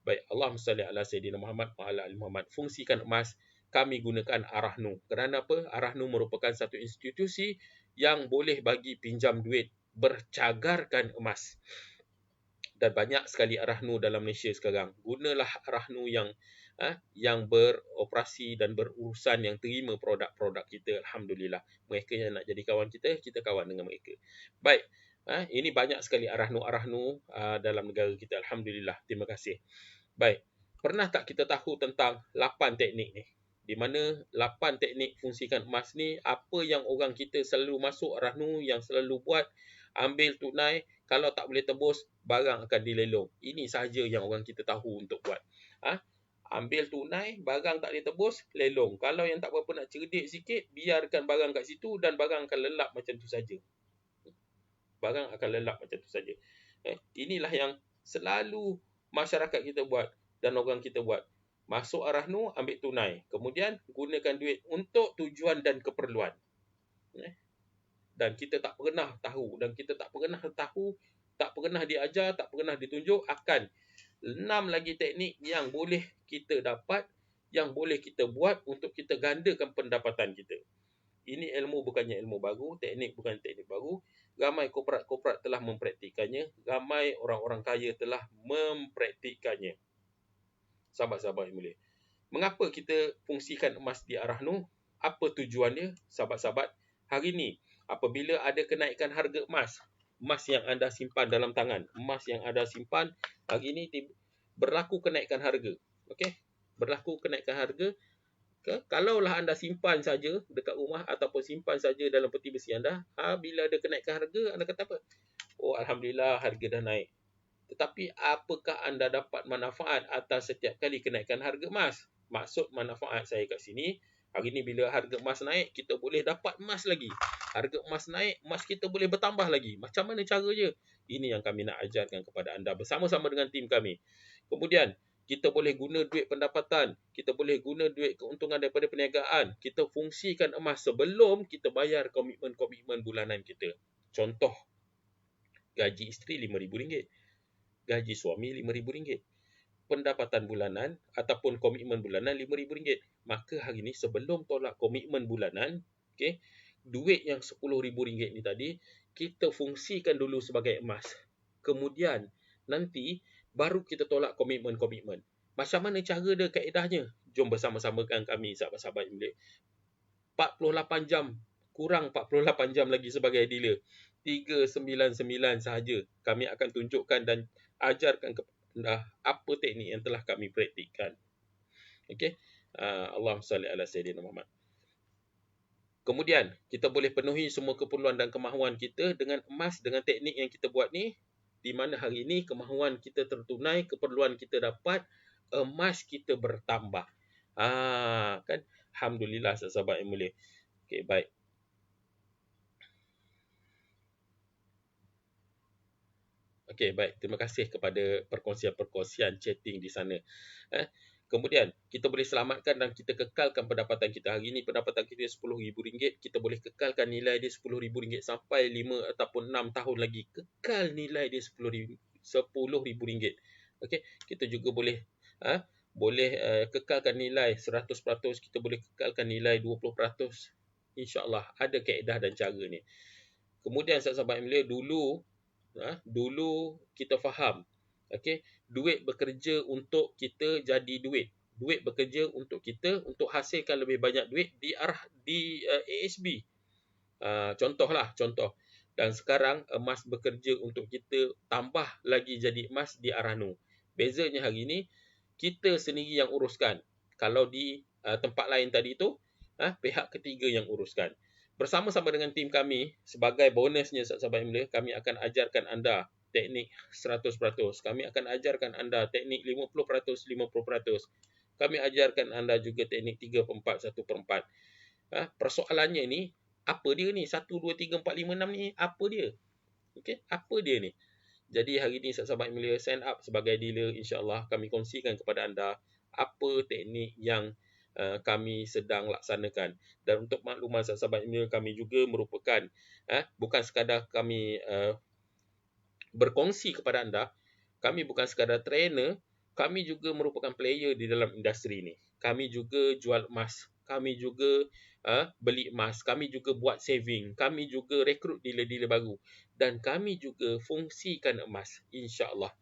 [SPEAKER 3] Baik, Allahumma salli ala sayyidina Muhammad wa ala ali Muhammad. Fungsikan emas, kami gunakan Arahnu. Kerana apa? Arahnu merupakan satu institusi yang boleh bagi pinjam duit, bercagarkan emas. Dan banyak sekali Arahnu dalam Malaysia sekarang. Gunalah Arahnu yang beroperasi dan berurusan, yang terima produk-produk kita. Alhamdulillah. Mereka yang nak jadi kawan kita, kita kawan dengan mereka. Baik. Ini banyak sekali Arahnu dalam negara kita. Alhamdulillah. Terima kasih. Baik. Pernah tak kita tahu tentang 8 teknik ni? Di mana 8 teknik fungsikan emas ni, apa yang orang kita selalu masuk Arahnu, yang selalu buat, ambil tunai, kalau tak boleh tebus, barang akan dilelong. Ini sahaja yang orang kita tahu untuk buat. Ambil tunai, barang tak boleh tebus, lelong. Kalau yang tak berapa nak cerdik sikit, biarkan barang kat situ dan barang akan lelap macam tu saja. Barang akan lelap macam tu saja. Inilah yang selalu masyarakat kita buat dan orang kita buat. Masuk Arahnu, ambil tunai. Kemudian gunakan duit untuk tujuan dan keperluan. Dan kita tak pernah tahu, tak pernah diajar, tak pernah ditunjuk akan 6 lagi teknik yang boleh kita dapat, yang boleh kita buat untuk kita gandakan pendapatan kita. Ini ilmu bukannya ilmu baru, teknik bukan teknik baru. Ramai korporat telah mempraktikannya, ramai orang-orang kaya telah mempraktikannya. Sahabat-sahabat yang mulia, mengapa kita fungsikan emas di Arahnu? Apa tujuannya? Sahabat-sahabat, hari ini apabila ada kenaikan harga emas yang anda simpan dalam tangan, emas yang anda simpan, hari ini berlaku kenaikan harga. Okey? Berlaku kenaikan harga. Kalaulah anda simpan saja dekat rumah ataupun simpan saja dalam peti besi anda, bila ada kenaikan harga, anda kata apa? Oh, alhamdulillah harga dah naik. Tetapi apakah anda dapat manfaat atas setiap kali kenaikan harga emas? Maksud manfaat saya kat sini, hari ni bila harga emas naik, kita boleh dapat emas lagi. Harga emas naik, emas kita boleh bertambah lagi. Macam mana caranya? Ini yang kami nak ajarkan kepada anda bersama-sama dengan tim kami. Kemudian, kita boleh guna duit pendapatan. Kita boleh guna duit keuntungan daripada perniagaan. Kita fungsikan emas sebelum kita bayar komitmen-komitmen bulanan kita. Contoh, gaji isteri RM5,000. Gaji suami RM5,000. Pendapatan bulanan ataupun komitmen bulanan RM5,000. Maka hari ni sebelum tolak komitmen bulanan, okay, duit yang RM10,000 ni tadi, kita fungsikan dulu sebagai emas. Kemudian, nanti baru kita tolak komitmen-komitmen. Macam mana cara dia, kaedahnya? Jom bersama-sama dengan kami, sahabat-sahabat yang mulia. 48 jam, kurang 48 jam lagi sebagai dealer. 399 sahaja kami akan tunjukkan dan ajarkan kepada anda apa teknik yang telah kami praktikkan. Okey. Allahumma salli ala sayyidina Muhammad. Kemudian kita boleh penuhi semua keperluan dan kemahuan kita dengan emas, dengan teknik yang kita buat ni. di mana hari ini kemahuan kita tertunai, keperluan kita dapat, emas kita bertambah. Kan? Alhamdulillah sahabat yang mulia. Okey, baik. Okey, baik. Terima kasih kepada perkongsian-perkongsian chatting di sana. Kemudian, kita boleh selamatkan dan kita kekalkan pendapatan kita. Hari ini pendapatan kita RM10,000. Kita boleh kekalkan nilai dia RM10,000 sampai 5 ataupun 6 tahun lagi. Kekal nilai dia RM10,000. Okey, kita juga boleh kekalkan nilai 100%. Kita boleh kekalkan nilai 20%. InsyaAllah ada kaedah dan cara ni. Kemudian sahabat yang mulia, dulu kita faham, okey, duit bekerja untuk kita jadi duit. Duit bekerja untuk kita untuk hasilkan lebih banyak duit di ASB. Contoh. Dan sekarang emas bekerja untuk kita tambah lagi jadi emas di Arano. Bezanya hari ini kita sendiri yang uruskan. Kalau di tempat lain tadi tu pihak ketiga yang uruskan. Bersama-sama dengan tim kami, sebagai bonusnya sahabat yang mulia, kami akan ajarkan anda teknik 100%. Kami akan ajarkan anda teknik 50%, 50%. Kami ajarkan anda juga teknik 3/4, 1/4. Persoalannya ni, apa dia ni? 1, 2, 3, 4, 5, 6 ni, apa dia? Okey, apa dia ni? Jadi hari ni sahabat yang mulia, sign up sebagai dealer, insya-Allah kami kongsikan kepada anda apa teknik yang kami sedang laksanakan. Dan untuk makluman sahabat ini, kami juga merupakan bukan sekadar kami berkongsi kepada anda, kami bukan sekadar trainer, kami juga merupakan player di dalam industri ni. Kami juga jual emas, kami juga beli emas, kami juga buat saving, kami juga rekrut dealer-dealer baru, dan kami juga fungsikan emas, insya-Allah.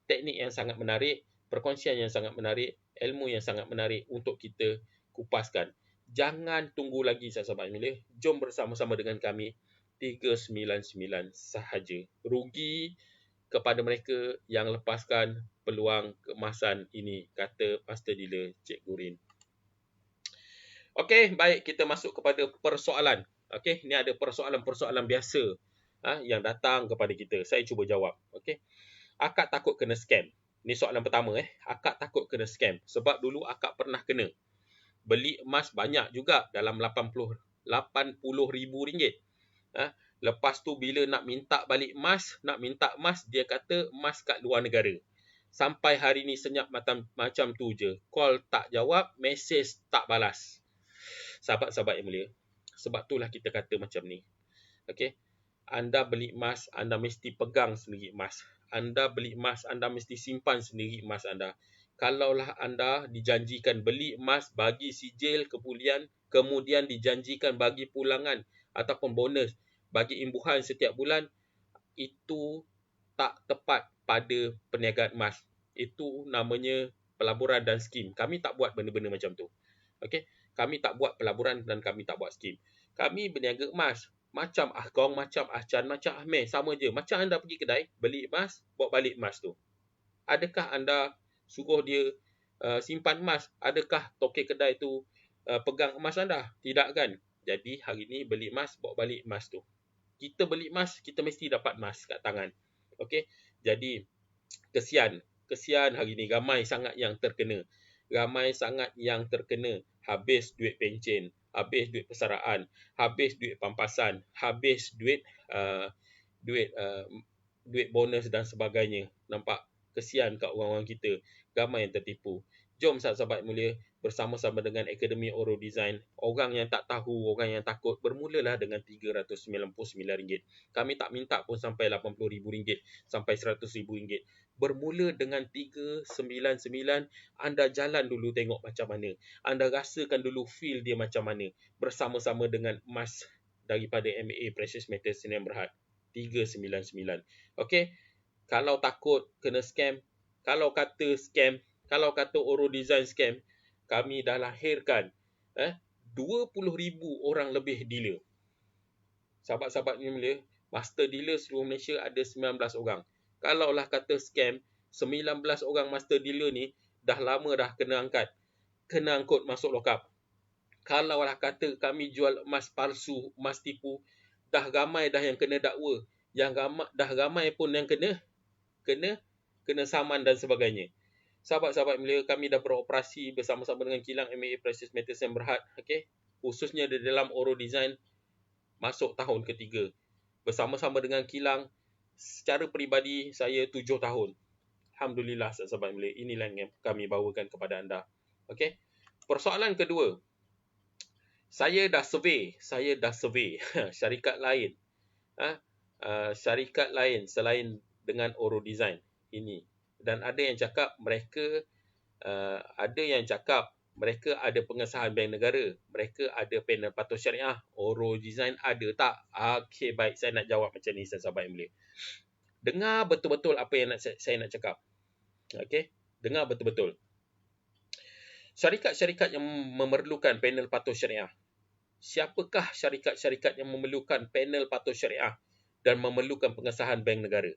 [SPEAKER 3] Teknik yang sangat menarik, perkongsian yang sangat menarik, ilmu yang sangat menarik untuk kita kupaskan. Jangan tunggu lagi sahabat mulia. Jom bersama-sama dengan kami. 399 sahaja. Rugi kepada mereka yang lepaskan peluang keemasan ini, kata Master Dealer Cik Gurin. Okey, baik, kita masuk kepada persoalan. Okey, ini ada persoalan-persoalan biasa yang datang kepada kita. Saya cuba jawab. Okey. Akak takut kena scam. Ni soalan pertama. Akak takut kena scam. Sebab dulu akak pernah kena. Beli emas banyak juga dalam RM80,000. Lepas tu bila nak minta balik emas, dia kata emas kat luar negara. Sampai hari ni senyap macam tu je. Call tak jawab, mesej tak balas. Sahabat-sahabat yang mulia, sebab itulah kita kata macam ni. Okey. Anda beli emas, anda mesti pegang sendiri emas. Anda beli emas, anda mesti simpan sendiri emas anda. Kalaulah anda dijanjikan beli emas, bagi sijil kemudian dijanjikan bagi pulangan ataupun bonus, bagi imbuhan setiap bulan, itu tak tepat pada perniagaan emas. Itu namanya pelaburan dan skim. Kami tak buat benda-benda macam tu. Okey, kami tak buat pelaburan dan kami tak buat skim. Kami berniaga emas. Macam Ahkong, macam Ahcan, macam Ahmed, sama je. Macam anda pergi kedai, beli emas, bawa balik emas tu. Adakah anda suruh dia simpan emas? Adakah tokek kedai tu pegang emas anda? Tidak kan? Jadi hari ni beli emas, bawa balik emas tu. Kita beli emas, kita mesti dapat emas kat tangan. Okey? Jadi kesian hari ni ramai sangat yang terkena. Habis duit pencen, habis duit persaraan, habis duit pampasan, habis duit bonus dan sebagainya. Nampak? Kesian kat orang-orang kita. Ramai yang tertipu. Jom sahabat mulia, bersama-sama dengan Akademi Oro Design. Orang yang tak tahu, orang yang takut, bermulalah dengan RM399. Kami tak minta pun sampai RM80,000, sampai RM100,000. Bermula dengan 399, anda jalan dulu tengok macam mana. Anda rasakan dulu feel dia macam mana. Bersama-sama dengan emas daripada MA Precious Metal Sdn Bhd. 399. Okey? Kalau takut kena scam, kalau kata Oro Design scam, kami dah lahirkan 20,000 orang lebih dealer. Sahabat-sahabat ni mulia, master dealer seluruh Malaysia ada 19 orang. Kalaulah kata scam, 19 orang master dealer ni dah lama dah kena angkut masuk lokap. Kalaulah kata kami jual emas palsu, emas tipu, dah ramai dah yang kena dakwa. Dah ramai pun yang kena kena saman dan sebagainya. Sahabat-sahabat mulia, kami dah beroperasi bersama-sama dengan kilang MAA Precious Metals Sdn Bhd, okey, khususnya di dalam Oro Design masuk tahun ketiga. Bersama-sama dengan kilang, secara peribadi saya 7 tahun. Alhamdulillah sahabat mulia, inilah yang kami bawakan kepada anda. Okey. Persoalan kedua, saya dah survey syarikat lain. Syarikat lain selain dengan Oro Design ini. Dan ada yang cakap mereka ada pengesahan bank negara, mereka ada panel patuh syariah. Oro Design ada tak? Okey, baik, saya nak jawab macam ni sahabat yang mulia. Dengar betul-betul apa yang saya nak cakap. Okey, dengar betul-betul. Syarikat-syarikat yang memerlukan panel patuh syariah. Siapakah syarikat-syarikat yang memerlukan panel patuh syariah dan memerlukan pengesahan bank negara?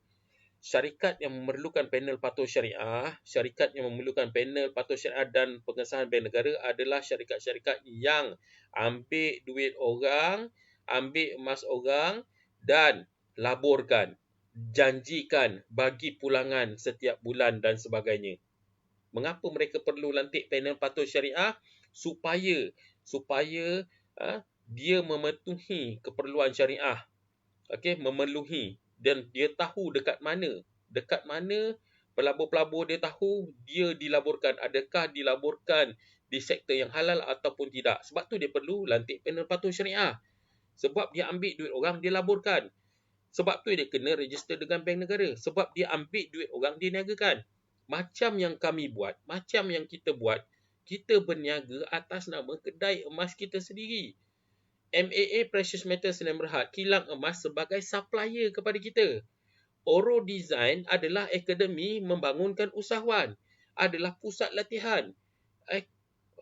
[SPEAKER 3] Syarikat yang memerlukan panel patuh syariah, dan pengesahan bank negara adalah syarikat-syarikat yang ambil duit orang, ambil emas orang dan laburkan, janjikan bagi pulangan setiap bulan dan sebagainya. Mengapa mereka perlu lantik panel patuh syariah? Supaya dia memenuhi keperluan syariah. Okey, memenuhi, dan dia tahu dekat mana pelabur-pelabur dia tahu dia dilaburkan, adakah dilaburkan di sektor yang halal ataupun tidak. Sebab tu dia perlu lantik panel patuh syariah. Sebab dia ambil duit orang, dia laburkan. Sebab tu dia kena register dengan bank negara. Sebab dia ambil duit orang, dia niagakan. Macam yang kami buat, macam yang kita buat, kita berniaga atas nama kedai emas kita sendiri. MAA Precious Metals Sdn Bhd, kilang emas sebagai supplier kepada kita. Oro Design adalah akademi membangunkan usahawan, adalah pusat latihan.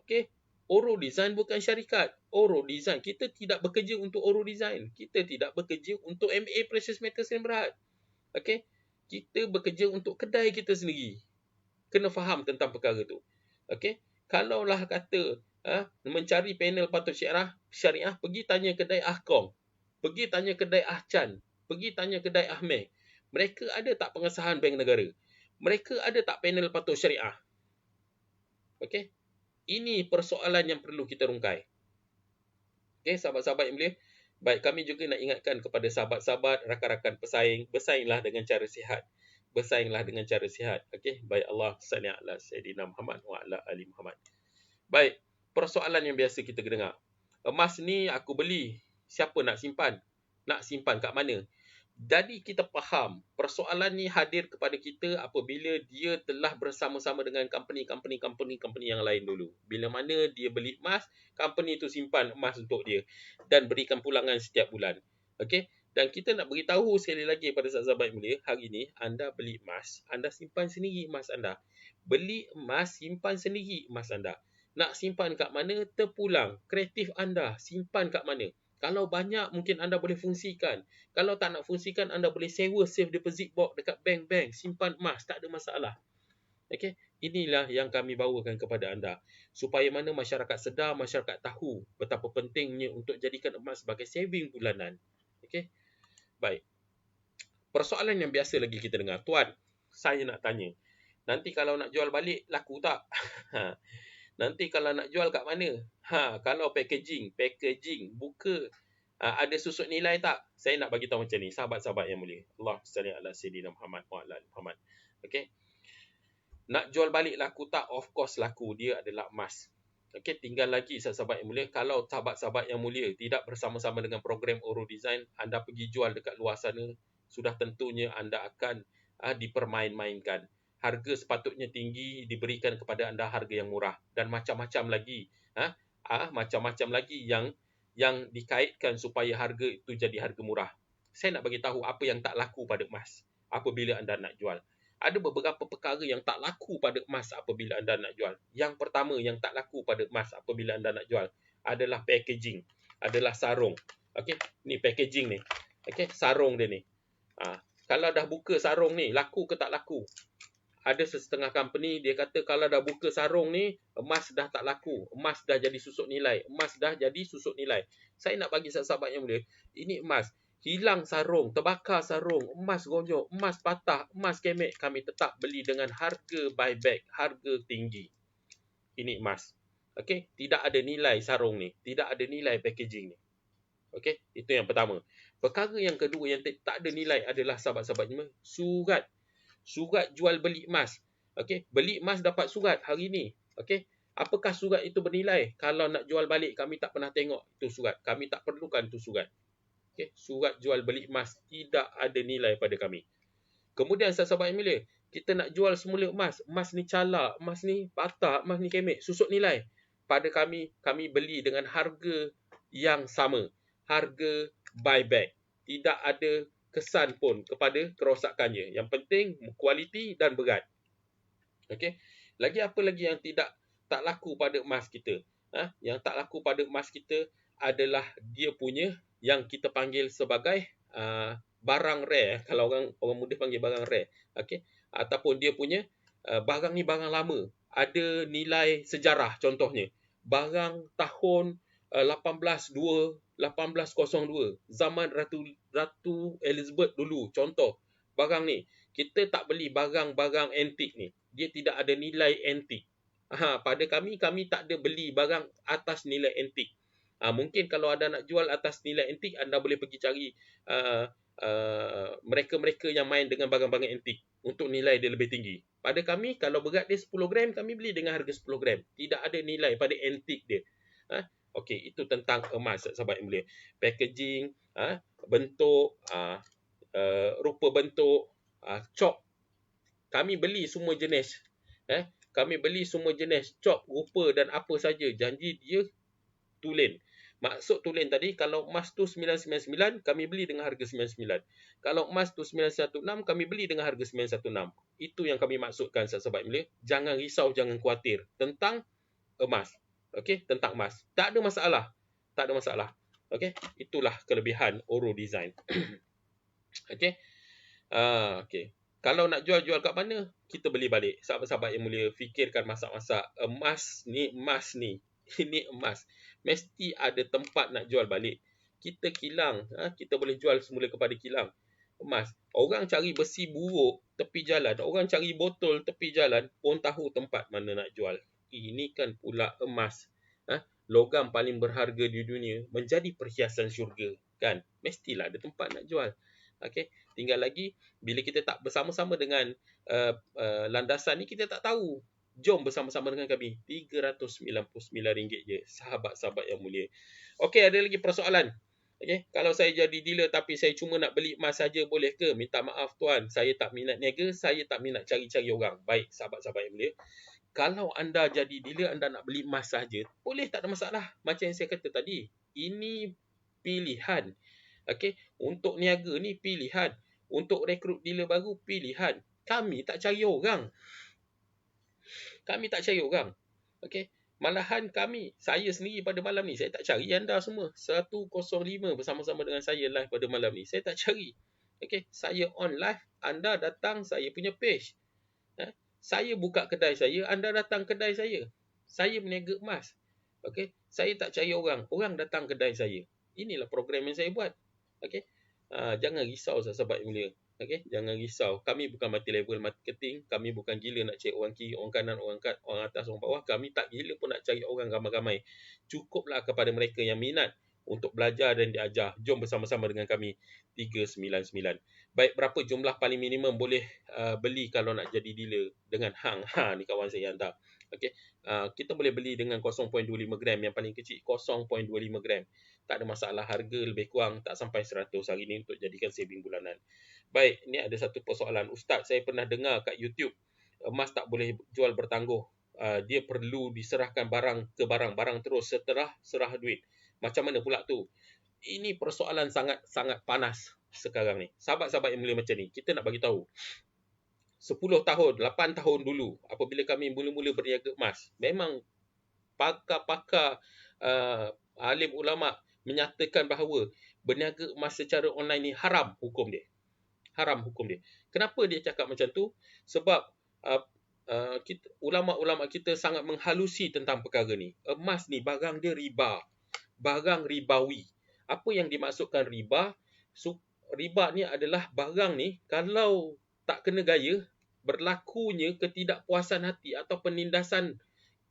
[SPEAKER 3] Okey, Oro Design bukan syarikat. Oro Design, kita tidak bekerja untuk Oro Design. Kita tidak bekerja untuk MAA Precious Metals Sdn Bhd. Okey, kita bekerja untuk kedai kita sendiri. Kena faham tentang perkara tu. Okey, kalaulah kata mencari panel patuh syariah, pergi tanya kedai Ahkong, pergi tanya kedai Ahcan, pergi tanya kedai Ahmed. Mereka ada tak pengesahan bank negara? Mereka ada tak panel patuh syariah? Okey, ini persoalan yang perlu kita rungkai. Okey, sahabat-sahabat yang mulia, baik, kami juga nak ingatkan kepada sahabat-sahabat, rakan-rakan pesaing, bersainglah dengan cara sihat. Bersainglah dengan cara sihat. Okey, baik, Allah salli ala Sayyidina Muhammad wa ala ali Muhammad. Baik, persoalan yang biasa kita dengar. Emas ni aku beli, siapa nak simpan? Nak simpan kat mana? Jadi kita faham, persoalan ni hadir kepada kita apabila dia telah bersama-sama dengan company yang lain dulu. Bila mana dia beli emas, company tu simpan emas untuk dia dan berikan pulangan setiap bulan. Okey? Dan kita nak beritahu sekali lagi pada sahabat mulia, hari ni anda beli emas, anda simpan sendiri emas anda. Beli emas, simpan sendiri emas anda. Nak simpan kat mana? Terpulang. Kreatif anda. Simpan kat mana? Kalau banyak, mungkin anda boleh fungsikan. Kalau tak nak fungsikan, anda boleh sewa safe deposit box dekat bank-bank. Simpan emas. Tak ada masalah. Okey? Inilah yang kami bawakan kepada anda. Supaya mana masyarakat sedar, masyarakat tahu betapa pentingnya untuk jadikan emas sebagai saving bulanan. Okey? Baik. Persoalan yang biasa lagi kita dengar. Tuan, saya nak tanya. Nanti kalau nak jual balik, laku tak? Nanti kalau nak jual kat mana? Kalau packaging buka, ada susut nilai tak? Saya nak bagi tahu macam ni, sahabat-sahabat yang mulia. Allah salli ala Sayyidina Muhammad wa ala Muhammad. Okey. Nak jual balik laku tak? Of course laku, dia adalah emas. Okey, tinggal lagi sahabat yang mulia, kalau sahabat-sahabat yang mulia tidak bersama-sama dengan program Oro Design, anda pergi jual dekat luar sana, sudah tentunya anda akan dipermain-mainkan. Harga sepatutnya tinggi, diberikan kepada anda harga yang murah, dan macam-macam lagi macam-macam lagi yang dikaitkan supaya harga itu jadi harga murah. Saya nak bagi tahu apa yang tak laku pada emas apabila anda nak jual. Ada beberapa perkara yang tak laku pada emas apabila anda nak jual. Yang pertama yang tak laku pada emas apabila anda nak jual adalah packaging, adalah sarung. Okey, ni packaging ni. Okey, sarung dia ni. Kalau dah buka sarung ni, laku ke tak laku? Ada setengah company dia kata kalau dah buka sarung ni, emas dah tak laku, emas dah jadi susut nilai, emas dah jadi susut nilai. Saya nak bagi sahabat yang mulia, ini emas. hilang sarung, terbakar sarung, emas gonyok, emas patah, emas kemek, kami tetap beli dengan harga buyback, harga tinggi. Ini emas. Okey, tidak ada nilai sarung ni, tidak ada nilai packaging ni. Okey, itu yang pertama. Perkara yang kedua yang tak ada nilai adalah sahabat-sahabat semua, surat. Surat jual beli emas. Okey, beli emas dapat surat hari ni. Okey, apakah surat itu bernilai? Kalau nak jual balik, kami tak pernah tengok itu surat. Kami tak perlukan itu surat. Okay. Surat jual beli emas tidak ada nilai pada kami. Kemudian sahabat yang mulia, kita nak jual semula emas. Emas ni calak, emas ni patah, emas ni kemek. Susut nilai. Pada kami beli dengan harga yang sama. Harga buyback. Tidak ada kesan pun kepada kerosakannya. Yang penting kualiti dan berat. Okay. Lagi apa lagi yang tak laku pada emas kita? Yang tak laku pada emas kita adalah dia punya yang kita panggil sebagai barang rare. Kalau orang muda panggil barang rare. Okey, ataupun dia punya barang ni barang lama, ada nilai sejarah. Contohnya barang tahun 1802 zaman Ratu Elizabeth dulu. Contoh barang ni, kita tak beli barang-barang antik ni, dia tidak ada nilai antik. Pada kami tak ada beli barang atas nilai antik. Mungkin kalau ada nak jual atas nilai antik, anda boleh pergi cari mereka-mereka yang main dengan barang-barang antik untuk nilai dia lebih tinggi. Pada kami, kalau berat dia 10 gram, kami beli dengan harga 10 gram. Tidak ada nilai pada antik dia. Okey, itu tentang emas, sahabat yang mulia. Packaging, bentuk, rupa bentuk, cop. Kami beli semua jenis. Kami beli semua jenis cop, rupa dan apa saja. Janji dia tulen. Maksud tulen tadi, kalau emas tu 999, kami beli dengan harga 99. Kalau emas tu 916, kami beli dengan harga 916. Itu yang kami maksudkan, sahabat mulia. Jangan risau, jangan khawatir tentang emas. Okey, tentang emas. Tak ada masalah. Tak ada masalah. Okey, itulah kelebihan Oro Design. Okey. Okey. Kalau nak jual kat mana? Kita beli balik. Sahabat-sahabat yang mulia, fikirkan masak-masak. Emas ni. Ini emas. Mesti ada tempat nak jual balik. Kita kilang. Kita boleh jual semula kepada kilang. Emas. Orang cari besi buruk tepi jalan. Orang cari botol tepi jalan pun tahu tempat mana nak jual. Ini kan pula emas. Logam paling berharga di dunia. Menjadi perhiasan syurga. Kan? Mestilah ada tempat nak jual. Okay. Tinggal lagi, bila kita tak bersama-sama dengan landasan ni, kita tak tahu. Jom bersama-sama dengan kami. RM399 je, sahabat-sahabat yang mulia. Okey, ada lagi persoalan. Okey, kalau saya jadi dealer tapi saya cuma nak beli emas saja, boleh ke? Minta maaf tuan, saya tak minat niaga, saya tak minat cari-cari orang. Baik, sahabat-sahabat yang mulia. Kalau anda jadi dealer, anda nak beli emas saja, boleh, tak ada masalah. Macam yang saya kata tadi, ini pilihan. Okey, untuk niaga ni pilihan. Untuk rekrut dealer baru, pilihan. Kami tak cari orang. Okey. Malahan saya sendiri pada malam ni, saya tak cari anda semua. 105 bersama-sama dengan saya live pada malam ni. Saya tak cari. Okey. Saya on live, anda datang saya punya page. Saya buka kedai saya, anda datang kedai saya. Saya berniaga emas. Okey. Saya tak cari orang. Orang datang kedai saya. Inilah program yang saya buat. Okey. Jangan risau, sahabat yang mulia. Okey, jangan risau. Kami bukan multi level marketing, kami bukan gila nak cari orang kiri, orang kanan, orang atas, orang bawah. Kami tak gila pun nak cari orang ramai-ramai. Cukuplah kepada mereka yang minat untuk belajar dan diajar. Jom bersama-sama dengan kami 399. Baik, berapa jumlah paling minimum boleh beli kalau nak jadi dealer dengan hang? Ni kawan saya hantar. Okey. Kita boleh beli dengan 0.25 gram, yang paling kecil 0.25 gram. Tak ada masalah, harga lebih kurang tak sampai 100 hari ni untuk jadikan saving bulanan. Baik, ni ada satu persoalan. Ustaz, saya pernah dengar kat YouTube, emas tak boleh jual bertangguh. Dia perlu diserahkan barang ke barang terus setelah serah duit. Macam mana pula tu? Ini persoalan sangat panas sekarang ni. Sahabat-sahabat yang mulia macam ni, kita nak bagi tahu. 10 tahun, 8 tahun dulu, apabila kami mula-mula berniaga emas, memang pakar-pakar alim ulama' menyatakan bahawa berniaga emas secara online ni haram hukum dia. Kenapa dia cakap macam tu? Sebab ulama-ulama kita sangat menghalusi tentang perkara ni. Emas ni barang dia riba. Barang ribawi. Apa yang dimaksudkan riba? Riba ni adalah barang ni kalau tak kena gaya, berlakunya ketidakpuasan hati atau penindasan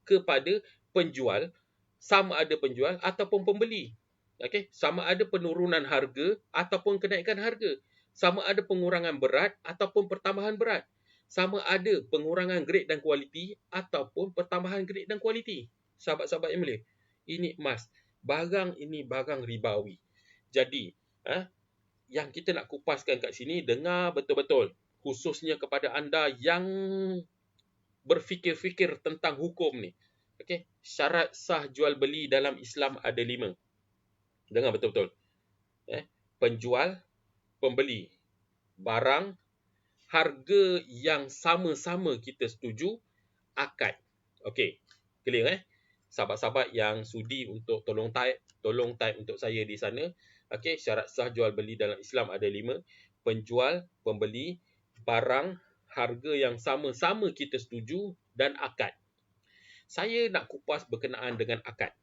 [SPEAKER 3] kepada penjual, sama ada penjual ataupun pembeli. Okey, sama ada penurunan harga ataupun kenaikan harga, sama ada pengurangan berat ataupun pertambahan berat, sama ada pengurangan grade dan kualiti ataupun pertambahan grade dan kualiti. Sahabat-sahabat yang mulia, ini emas. Barang ini barang ribawi. Jadi, yang kita nak kupaskan kat sini, dengar betul-betul, khususnya kepada anda yang berfikir-fikir tentang hukum ni. Okey, syarat sah jual beli dalam Islam ada 5. Dengar betul-betul. Penjual, pembeli, barang, harga yang sama-sama kita setuju, akad. Okey, clear Sahabat-sahabat yang sudi untuk tolong type untuk saya di sana. Okey, syarat sah jual beli dalam Islam ada 5. Penjual, pembeli, barang, harga yang sama-sama kita setuju dan akad. Saya nak kupas berkenaan dengan akad.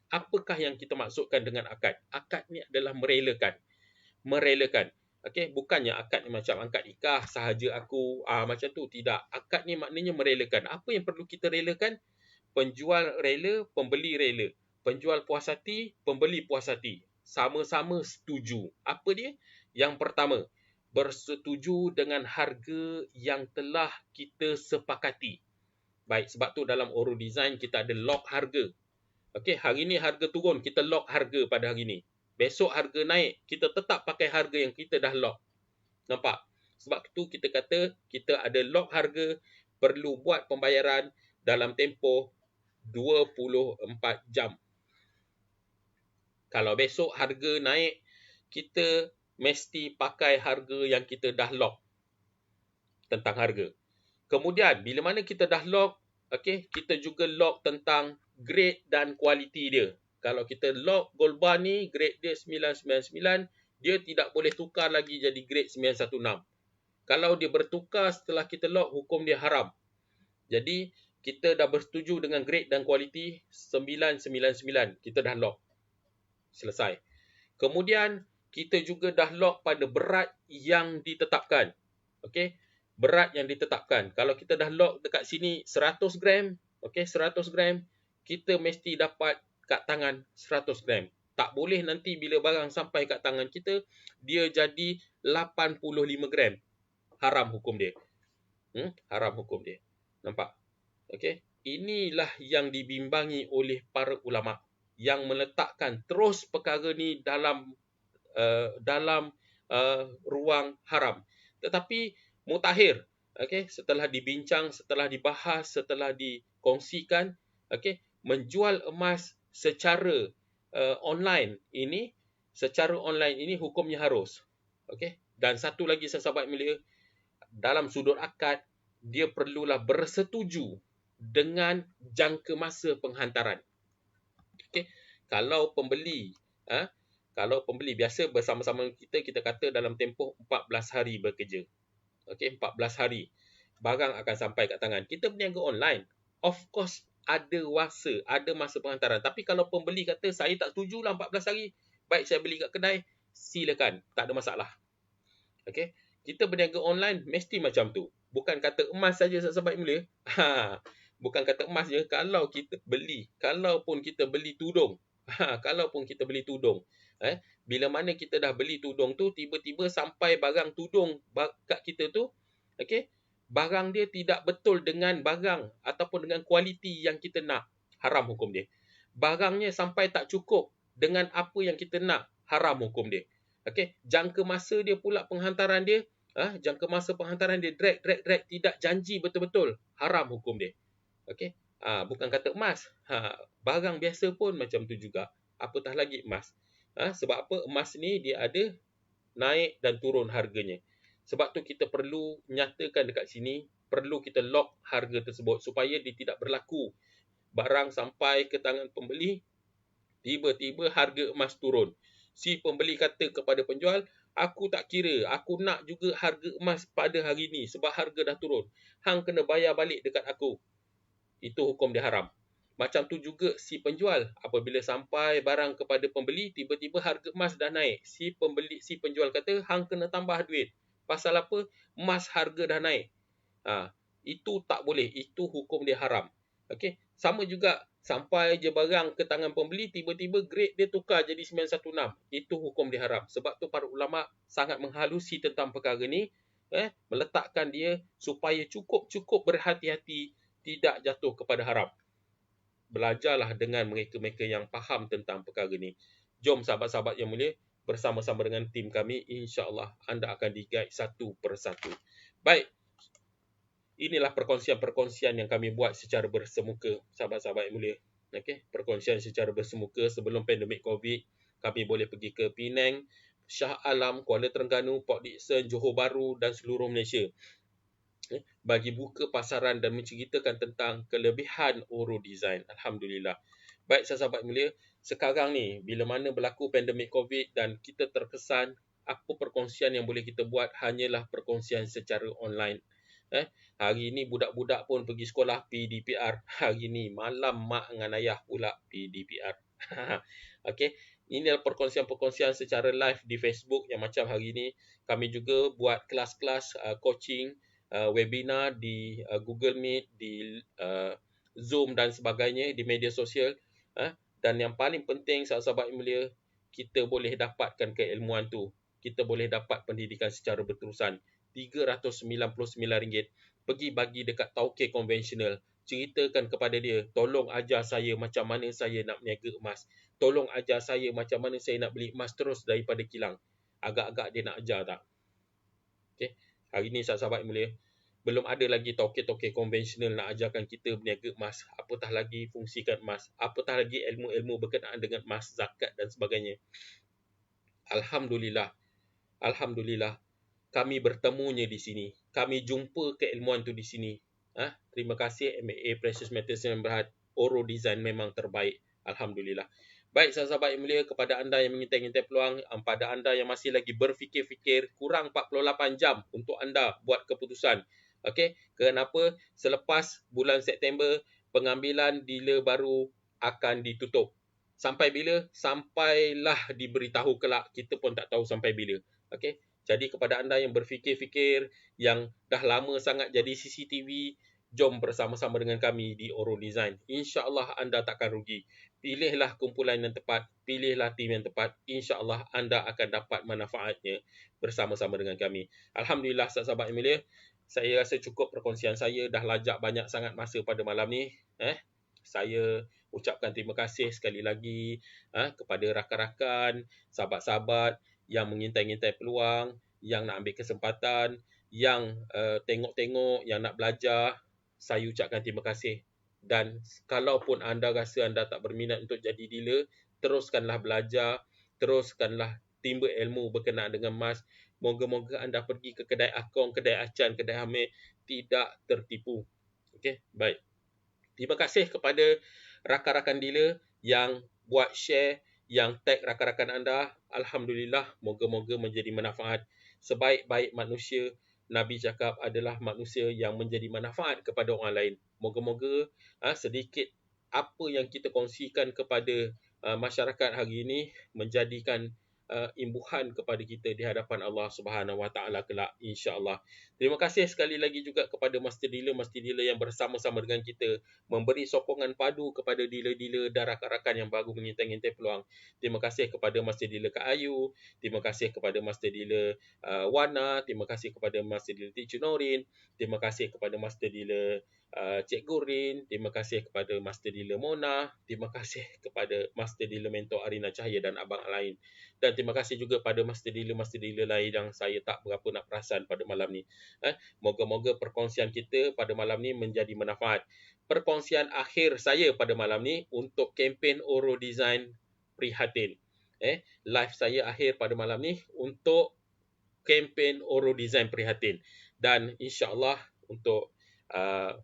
[SPEAKER 3] Apakah yang kita maksudkan dengan akad? Akad ni adalah merelakan. Okey, bukannya akad ni macam akad nikah sahaja aku macam tu, tidak. Akad ni maknanya merelakan. Apa yang perlu kita relakan? Penjual rela, pembeli rela. Penjual puas hati, pembeli puas hati. Sama-sama setuju. Apa dia? Yang pertama, bersetuju dengan harga yang telah kita sepakati. Baik, sebab tu dalam Oro Design kita ada lock harga. Okey, hari ni harga turun, kita lock harga pada hari ni. Besok harga naik, kita tetap pakai harga yang kita dah lock. Nampak? Sebab tu kita kata kita ada lock harga, perlu buat pembayaran dalam tempoh 24 jam. Kalau besok harga naik, kita mesti pakai harga yang kita dah lock tentang harga. Kemudian, bila mana kita dah lock, okey, kita juga lock tentang grade dan kualiti dia. Kalau kita lock gold bar ni, grade dia 999, dia tidak boleh tukar lagi jadi grade 916. Kalau dia bertukar setelah kita lock, hukum dia haram. Jadi, kita dah bersetuju dengan grade dan kualiti 999. Kita dah lock. Selesai. Kemudian, kita juga dah lock pada berat yang ditetapkan. Okey, berat yang ditetapkan. Kalau kita dah lock dekat sini 100 gram, okey, 100 gram, kita mesti dapat kat tangan 100 gram. Tak boleh nanti bila barang sampai kat tangan kita, dia jadi 85 gram. Haram hukum dia. Haram hukum dia. Nampak? Okey, inilah yang dibimbangi oleh para ulama yang meletakkan terus perkara ni dalam ruang haram. Tetapi mutakhir, okey, setelah dibincang, setelah dibahas, setelah dikongsikan, okey, menjual emas secara online ini hukumnya harus. Okey, dan satu lagi sahabat mulia, dalam sudut akad dia perlulah bersetuju dengan jangka masa penghantaran. Okey, kalau pembeli biasa bersama-sama kita kata dalam tempoh 14 hari bekerja. Okey, 14 hari barang akan sampai kat tangan. Kita berniaga online, of course ada masa penghantaran. Tapi kalau pembeli kata saya tak setuju lah 14 hari, baik saya beli kat kedai, silakan, tak ada masalah. Okey, kita berniaga online mesti macam tu. Bukan kata emas saja sahabat mulia. Bukan kata emas je, kalaupun kita beli tudung. Bila mana kita dah beli tudung tu, tiba-tiba sampai barang tudung kat kita tu, okey, barang dia tidak betul dengan barang ataupun dengan kualiti yang kita nak, haram hukum dia. Barangnya sampai tak cukup dengan apa yang kita nak, haram hukum dia. Okey, jangka masa dia pula penghantaran dia, drag, tidak janji betul-betul, haram hukum dia. Okey, bukan kata emas, barang biasa pun macam tu juga, apatah lagi emas. Sebab apa? Emas ni dia ada naik dan turun harganya. Sebab tu kita perlu nyatakan dekat sini, perlu kita lock harga tersebut supaya dia tidak berlaku. Barang sampai ke tangan pembeli, tiba-tiba harga emas turun. Si pembeli kata kepada penjual, aku tak kira, aku nak juga harga emas pada hari ni sebab harga dah turun. Hang kena bayar balik dekat aku. Itu hukum dia haram. Macam tu juga si penjual, apabila sampai barang kepada pembeli, tiba-tiba harga emas dah naik. Si penjual kata, hang kena tambah duit. Pasal apa? Emas harga dah naik. Itu tak boleh, itu hukum dia haram. Okey, sama juga sampai je barang ke tangan pembeli, tiba-tiba grade dia tukar jadi 916. Itu hukum dia haram. Sebab tu para ulama sangat menghalusi tentang perkara ni, meletakkan dia supaya cukup berhati-hati tidak jatuh kepada haram. Belajarlah dengan mereka-mereka yang faham tentang perkara ni. Jom sahabat-sahabat yang mulia, bersama-sama dengan tim kami, insya-Allah anda akan di-guide satu persatu. Baik, inilah perkongsian-perkongsian yang kami buat secara bersemuka, sahabat-sahabat yang mulia. Okey, perkongsian secara bersemuka sebelum pandemik Covid, kami boleh pergi ke Penang, Shah Alam, Kuala Terengganu, Port Dickson, Johor Bahru dan seluruh Malaysia. Bagi buka pasaran dan menceritakan tentang kelebihan Oro Design. Alhamdulillah. Baik sahabat mulia, sekarang ni bila mana berlaku pandemik Covid dan kita terkesan, apa perkongsian yang boleh kita buat hanyalah perkongsian secara online. Hari ni budak-budak pun pergi sekolah PDPR. Hari ni malam mak dengan ayah pula PDPR. Okey, ini adalah perkongsian-perkongsian secara live di Facebook yang macam hari ni. Kami juga buat kelas-kelas coaching, webinar di Google Meet, di Zoom dan sebagainya, di media sosial. Dan yang paling penting sahabat-sahabat yang mulia, kita boleh dapatkan keilmuan tu. Kita boleh dapat pendidikan secara berterusan. RM399. Pergi bagi dekat tauke konvensional. Ceritakan kepada dia, tolong ajar saya macam mana saya nak berniaga emas. Tolong ajar saya macam mana saya nak beli emas terus daripada kilang. Agak-agak dia nak ajar tak? Okay. Hari ni sahabat-sahabat yang mulia, belum ada lagi tauke-tauke konvensional nak ajarkan kita berniaga emas. Apatah lagi fungsikan emas. Apatah lagi ilmu-ilmu berkenaan dengan emas, zakat dan sebagainya. Alhamdulillah. Alhamdulillah. Kami bertemunya di sini. Kami jumpa keilmuan tu di sini. Terima kasih MAA Precious Metals yang Berhad. Oro Design memang terbaik. Alhamdulillah. Baik sahabat yang mulia, kepada anda yang mengintai-intai peluang, pada anda yang masih lagi berfikir-fikir, kurang 48 jam untuk anda buat keputusan. Okey, kenapa? Selepas bulan September, pengambilan dealer baru akan ditutup. Sampai bila? Sampailah diberitahu kelak, kita pun tak tahu sampai bila. Okey, jadi kepada anda yang berfikir-fikir, yang dah lama sangat jadi CCTV, jom bersama-sama dengan kami di Oro Design. InsyaAllah anda takkan rugi. Pilihlah kumpulan yang tepat, pilihlah tim yang tepat. InsyaAllah anda akan dapat manfaatnya bersama-sama dengan kami. Alhamdulillah sahabat-sahabat yang mulia, saya rasa cukup perkongsian saya. Dah lajak banyak sangat masa pada malam ni. Saya ucapkan terima kasih sekali lagi kepada rakan-rakan, sahabat-sahabat yang mengintai-intai peluang, yang nak ambil kesempatan, yang tengok-tengok, yang nak belajar. Saya ucapkan terima kasih. Dan kalaupun anda rasa anda tak berminat untuk jadi dealer, teruskanlah belajar, teruskanlah timba ilmu berkenaan dengan emas. Moga-moga anda pergi ke kedai Akong, kedai Acan, kedai Hamid tidak tertipu. Okey, baik. Terima kasih kepada rakan-rakan dealer yang buat share, yang tag rakan-rakan anda. Alhamdulillah, moga-moga menjadi manfaat. Sebaik-baik manusia, Nabi cakap adalah manusia yang menjadi manfaat kepada orang lain. Moga-moga sedikit apa yang kita kongsikan kepada masyarakat hari ini menjadikan imbuhan kepada kita di hadapan Allah Subhanahu Wa Taala kelak, insya-Allah. Terima kasih sekali lagi juga kepada master dealer yang bersama-sama dengan kita memberi sokongan padu kepada dealer-dealer dan rakan-rakan yang baru mengintai-intai peluang. Terima kasih kepada master dealer Kak Ayu, terima kasih kepada master dealer Wana, terima kasih kepada master dealer Teacher Norin, terima kasih kepada master dealer Cik Gurin, terima kasih kepada master dealer Mona, terima kasih kepada master dealer mentor Arina Cahaya dan abang lain. Dan terima kasih juga pada master dealer lain yang saya tak berapa nak perasan pada malam ni. Moga-moga perkongsian kita pada malam ni menjadi manfaat. Perkongsian akhir saya pada malam ni untuk kempen Oro Design Prihatin. Live saya akhir pada malam ni untuk kempen Oro Design Prihatin. Dan insya-Allah untuk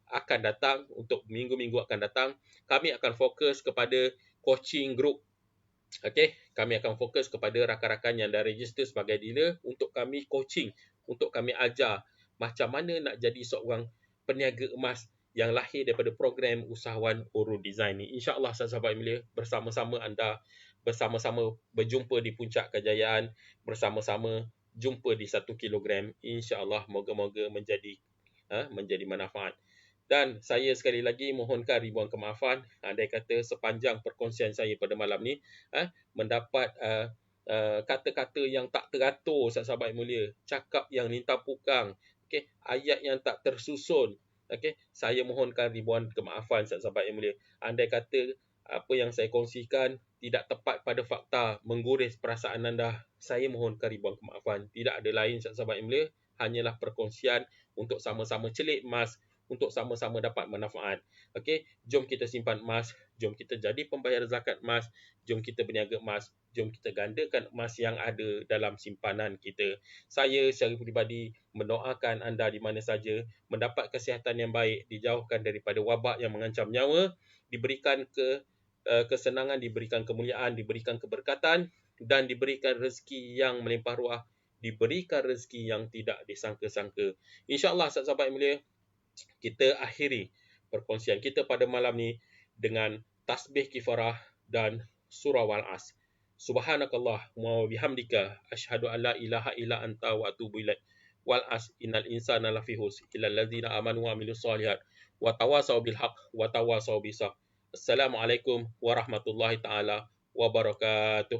[SPEAKER 3] akan datang, untuk minggu-minggu akan datang, kami akan fokus kepada coaching group. Okey, kami akan fokus kepada rakan-rakan yang dah register sebagai dealer untuk kami coaching, untuk kami ajar macam mana nak jadi seorang peniaga emas yang lahir daripada program usahawan Oro Design ni. InsyaAllah sahabat yang mulia, bersama-sama anda, bersama-sama berjumpa di puncak kejayaan, bersama-sama jumpa di 1 kilogram. InsyaAllah moga-moga menjadi manfaat. Dan saya sekali lagi mohonkan ribuan kemaafan andai kata sepanjang perkongsian saya pada malam ni mendapat kata-kata yang tak teratur, sahabat yang mulia, cakap yang lintang pukang, okey, ayat yang tak tersusun. Okey, saya mohonkan ribuan kemaafan sahabat yang mulia. Andai kata apa yang saya kongsikan tidak tepat pada fakta, mengguris perasaan anda, saya mohonkan ribuan kemaafan. Tidak ada lain sahabat yang mulia, hanyalah perkongsian untuk sama-sama celik emas, untuk sama-sama dapat manfaat. Okey, jom kita simpan emas, jom kita jadi pembayar zakat emas, jom kita berniaga emas, jom kita gandakan emas yang ada dalam simpanan kita. Saya secara peribadi mendoakan anda di mana saja mendapat kesihatan yang baik, dijauhkan daripada wabak yang mengancam nyawa, diberikan kesenangan, diberikan kemuliaan, diberikan keberkatan, dan diberikan rezeki yang melimpah ruah, diberikan rezeki yang tidak disangka-sangka. InsyaAllah sahabat yang mulia, kita akhiri perkongsian kita pada malam ni dengan tasbih kifarah dan surah Wal-As. Subhanakallah wa bihamdika asyhadu an la ilaha illa anta wa atubu ilaik. Wal-As innal insana lafi khusr illa allazina amanu wa amilus solihat wa tawassaw bil haqq wa tawassaw bis sabr. Assalamualaikum warahmatullahi taala wabarakatuh.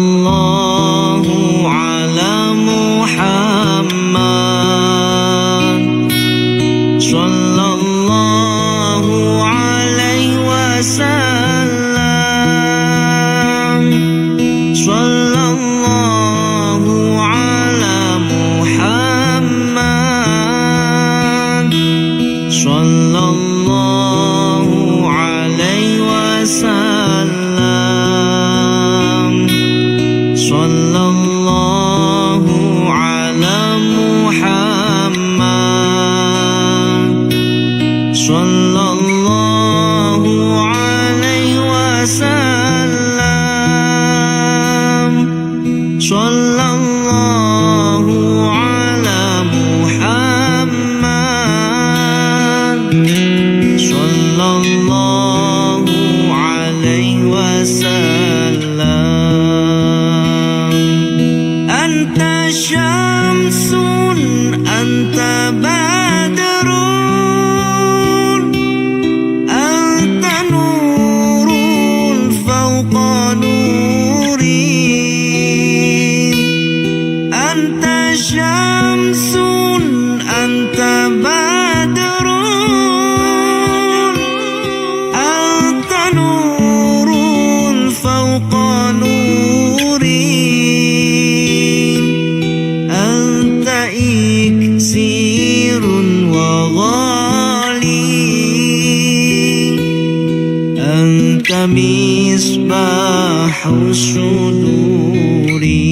[SPEAKER 1] Sallallahu ala Muhammad, sallallahu alaihi wasallam, sallallahu ala Muhammad, sallallahu alaihi wasallam, sallallahu ala Muhammad, sallallahu alaihi wasallam, sallallahu ala Muhammad, sallallahu alaihi wasallam. Anta syamsun, anta badrun, anta nurun fawqa nuri. Anta syamsun, anta badrun, anta nurun fawqa nuri. Anta iksirun wa ghali, anta misbahu suduri.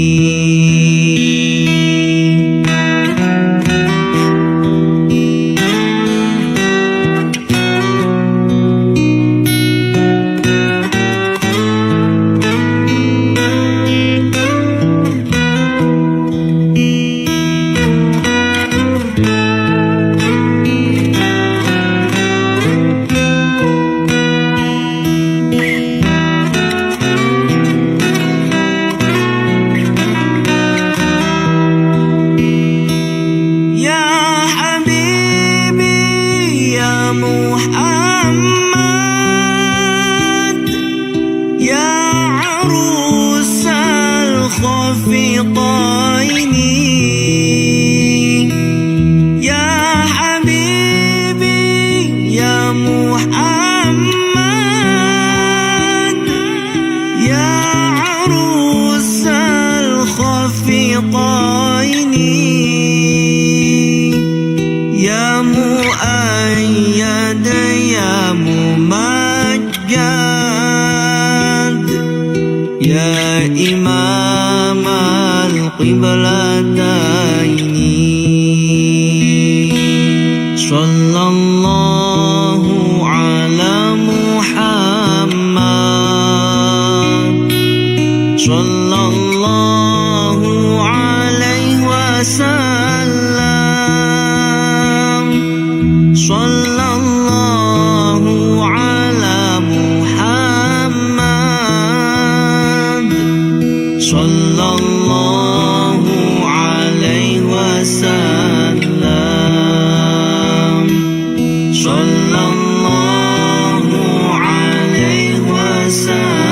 [SPEAKER 1] Muhammad, ya arusal khafiqaini, ya habibi ya Muhammad, ya arusal khafiqaini. يا إمام القبلتين صلى الله على محمد صلى الله عليه وسلم صلى الله على محمد صلى الله عليه وسلم صلى الله عليه وسلم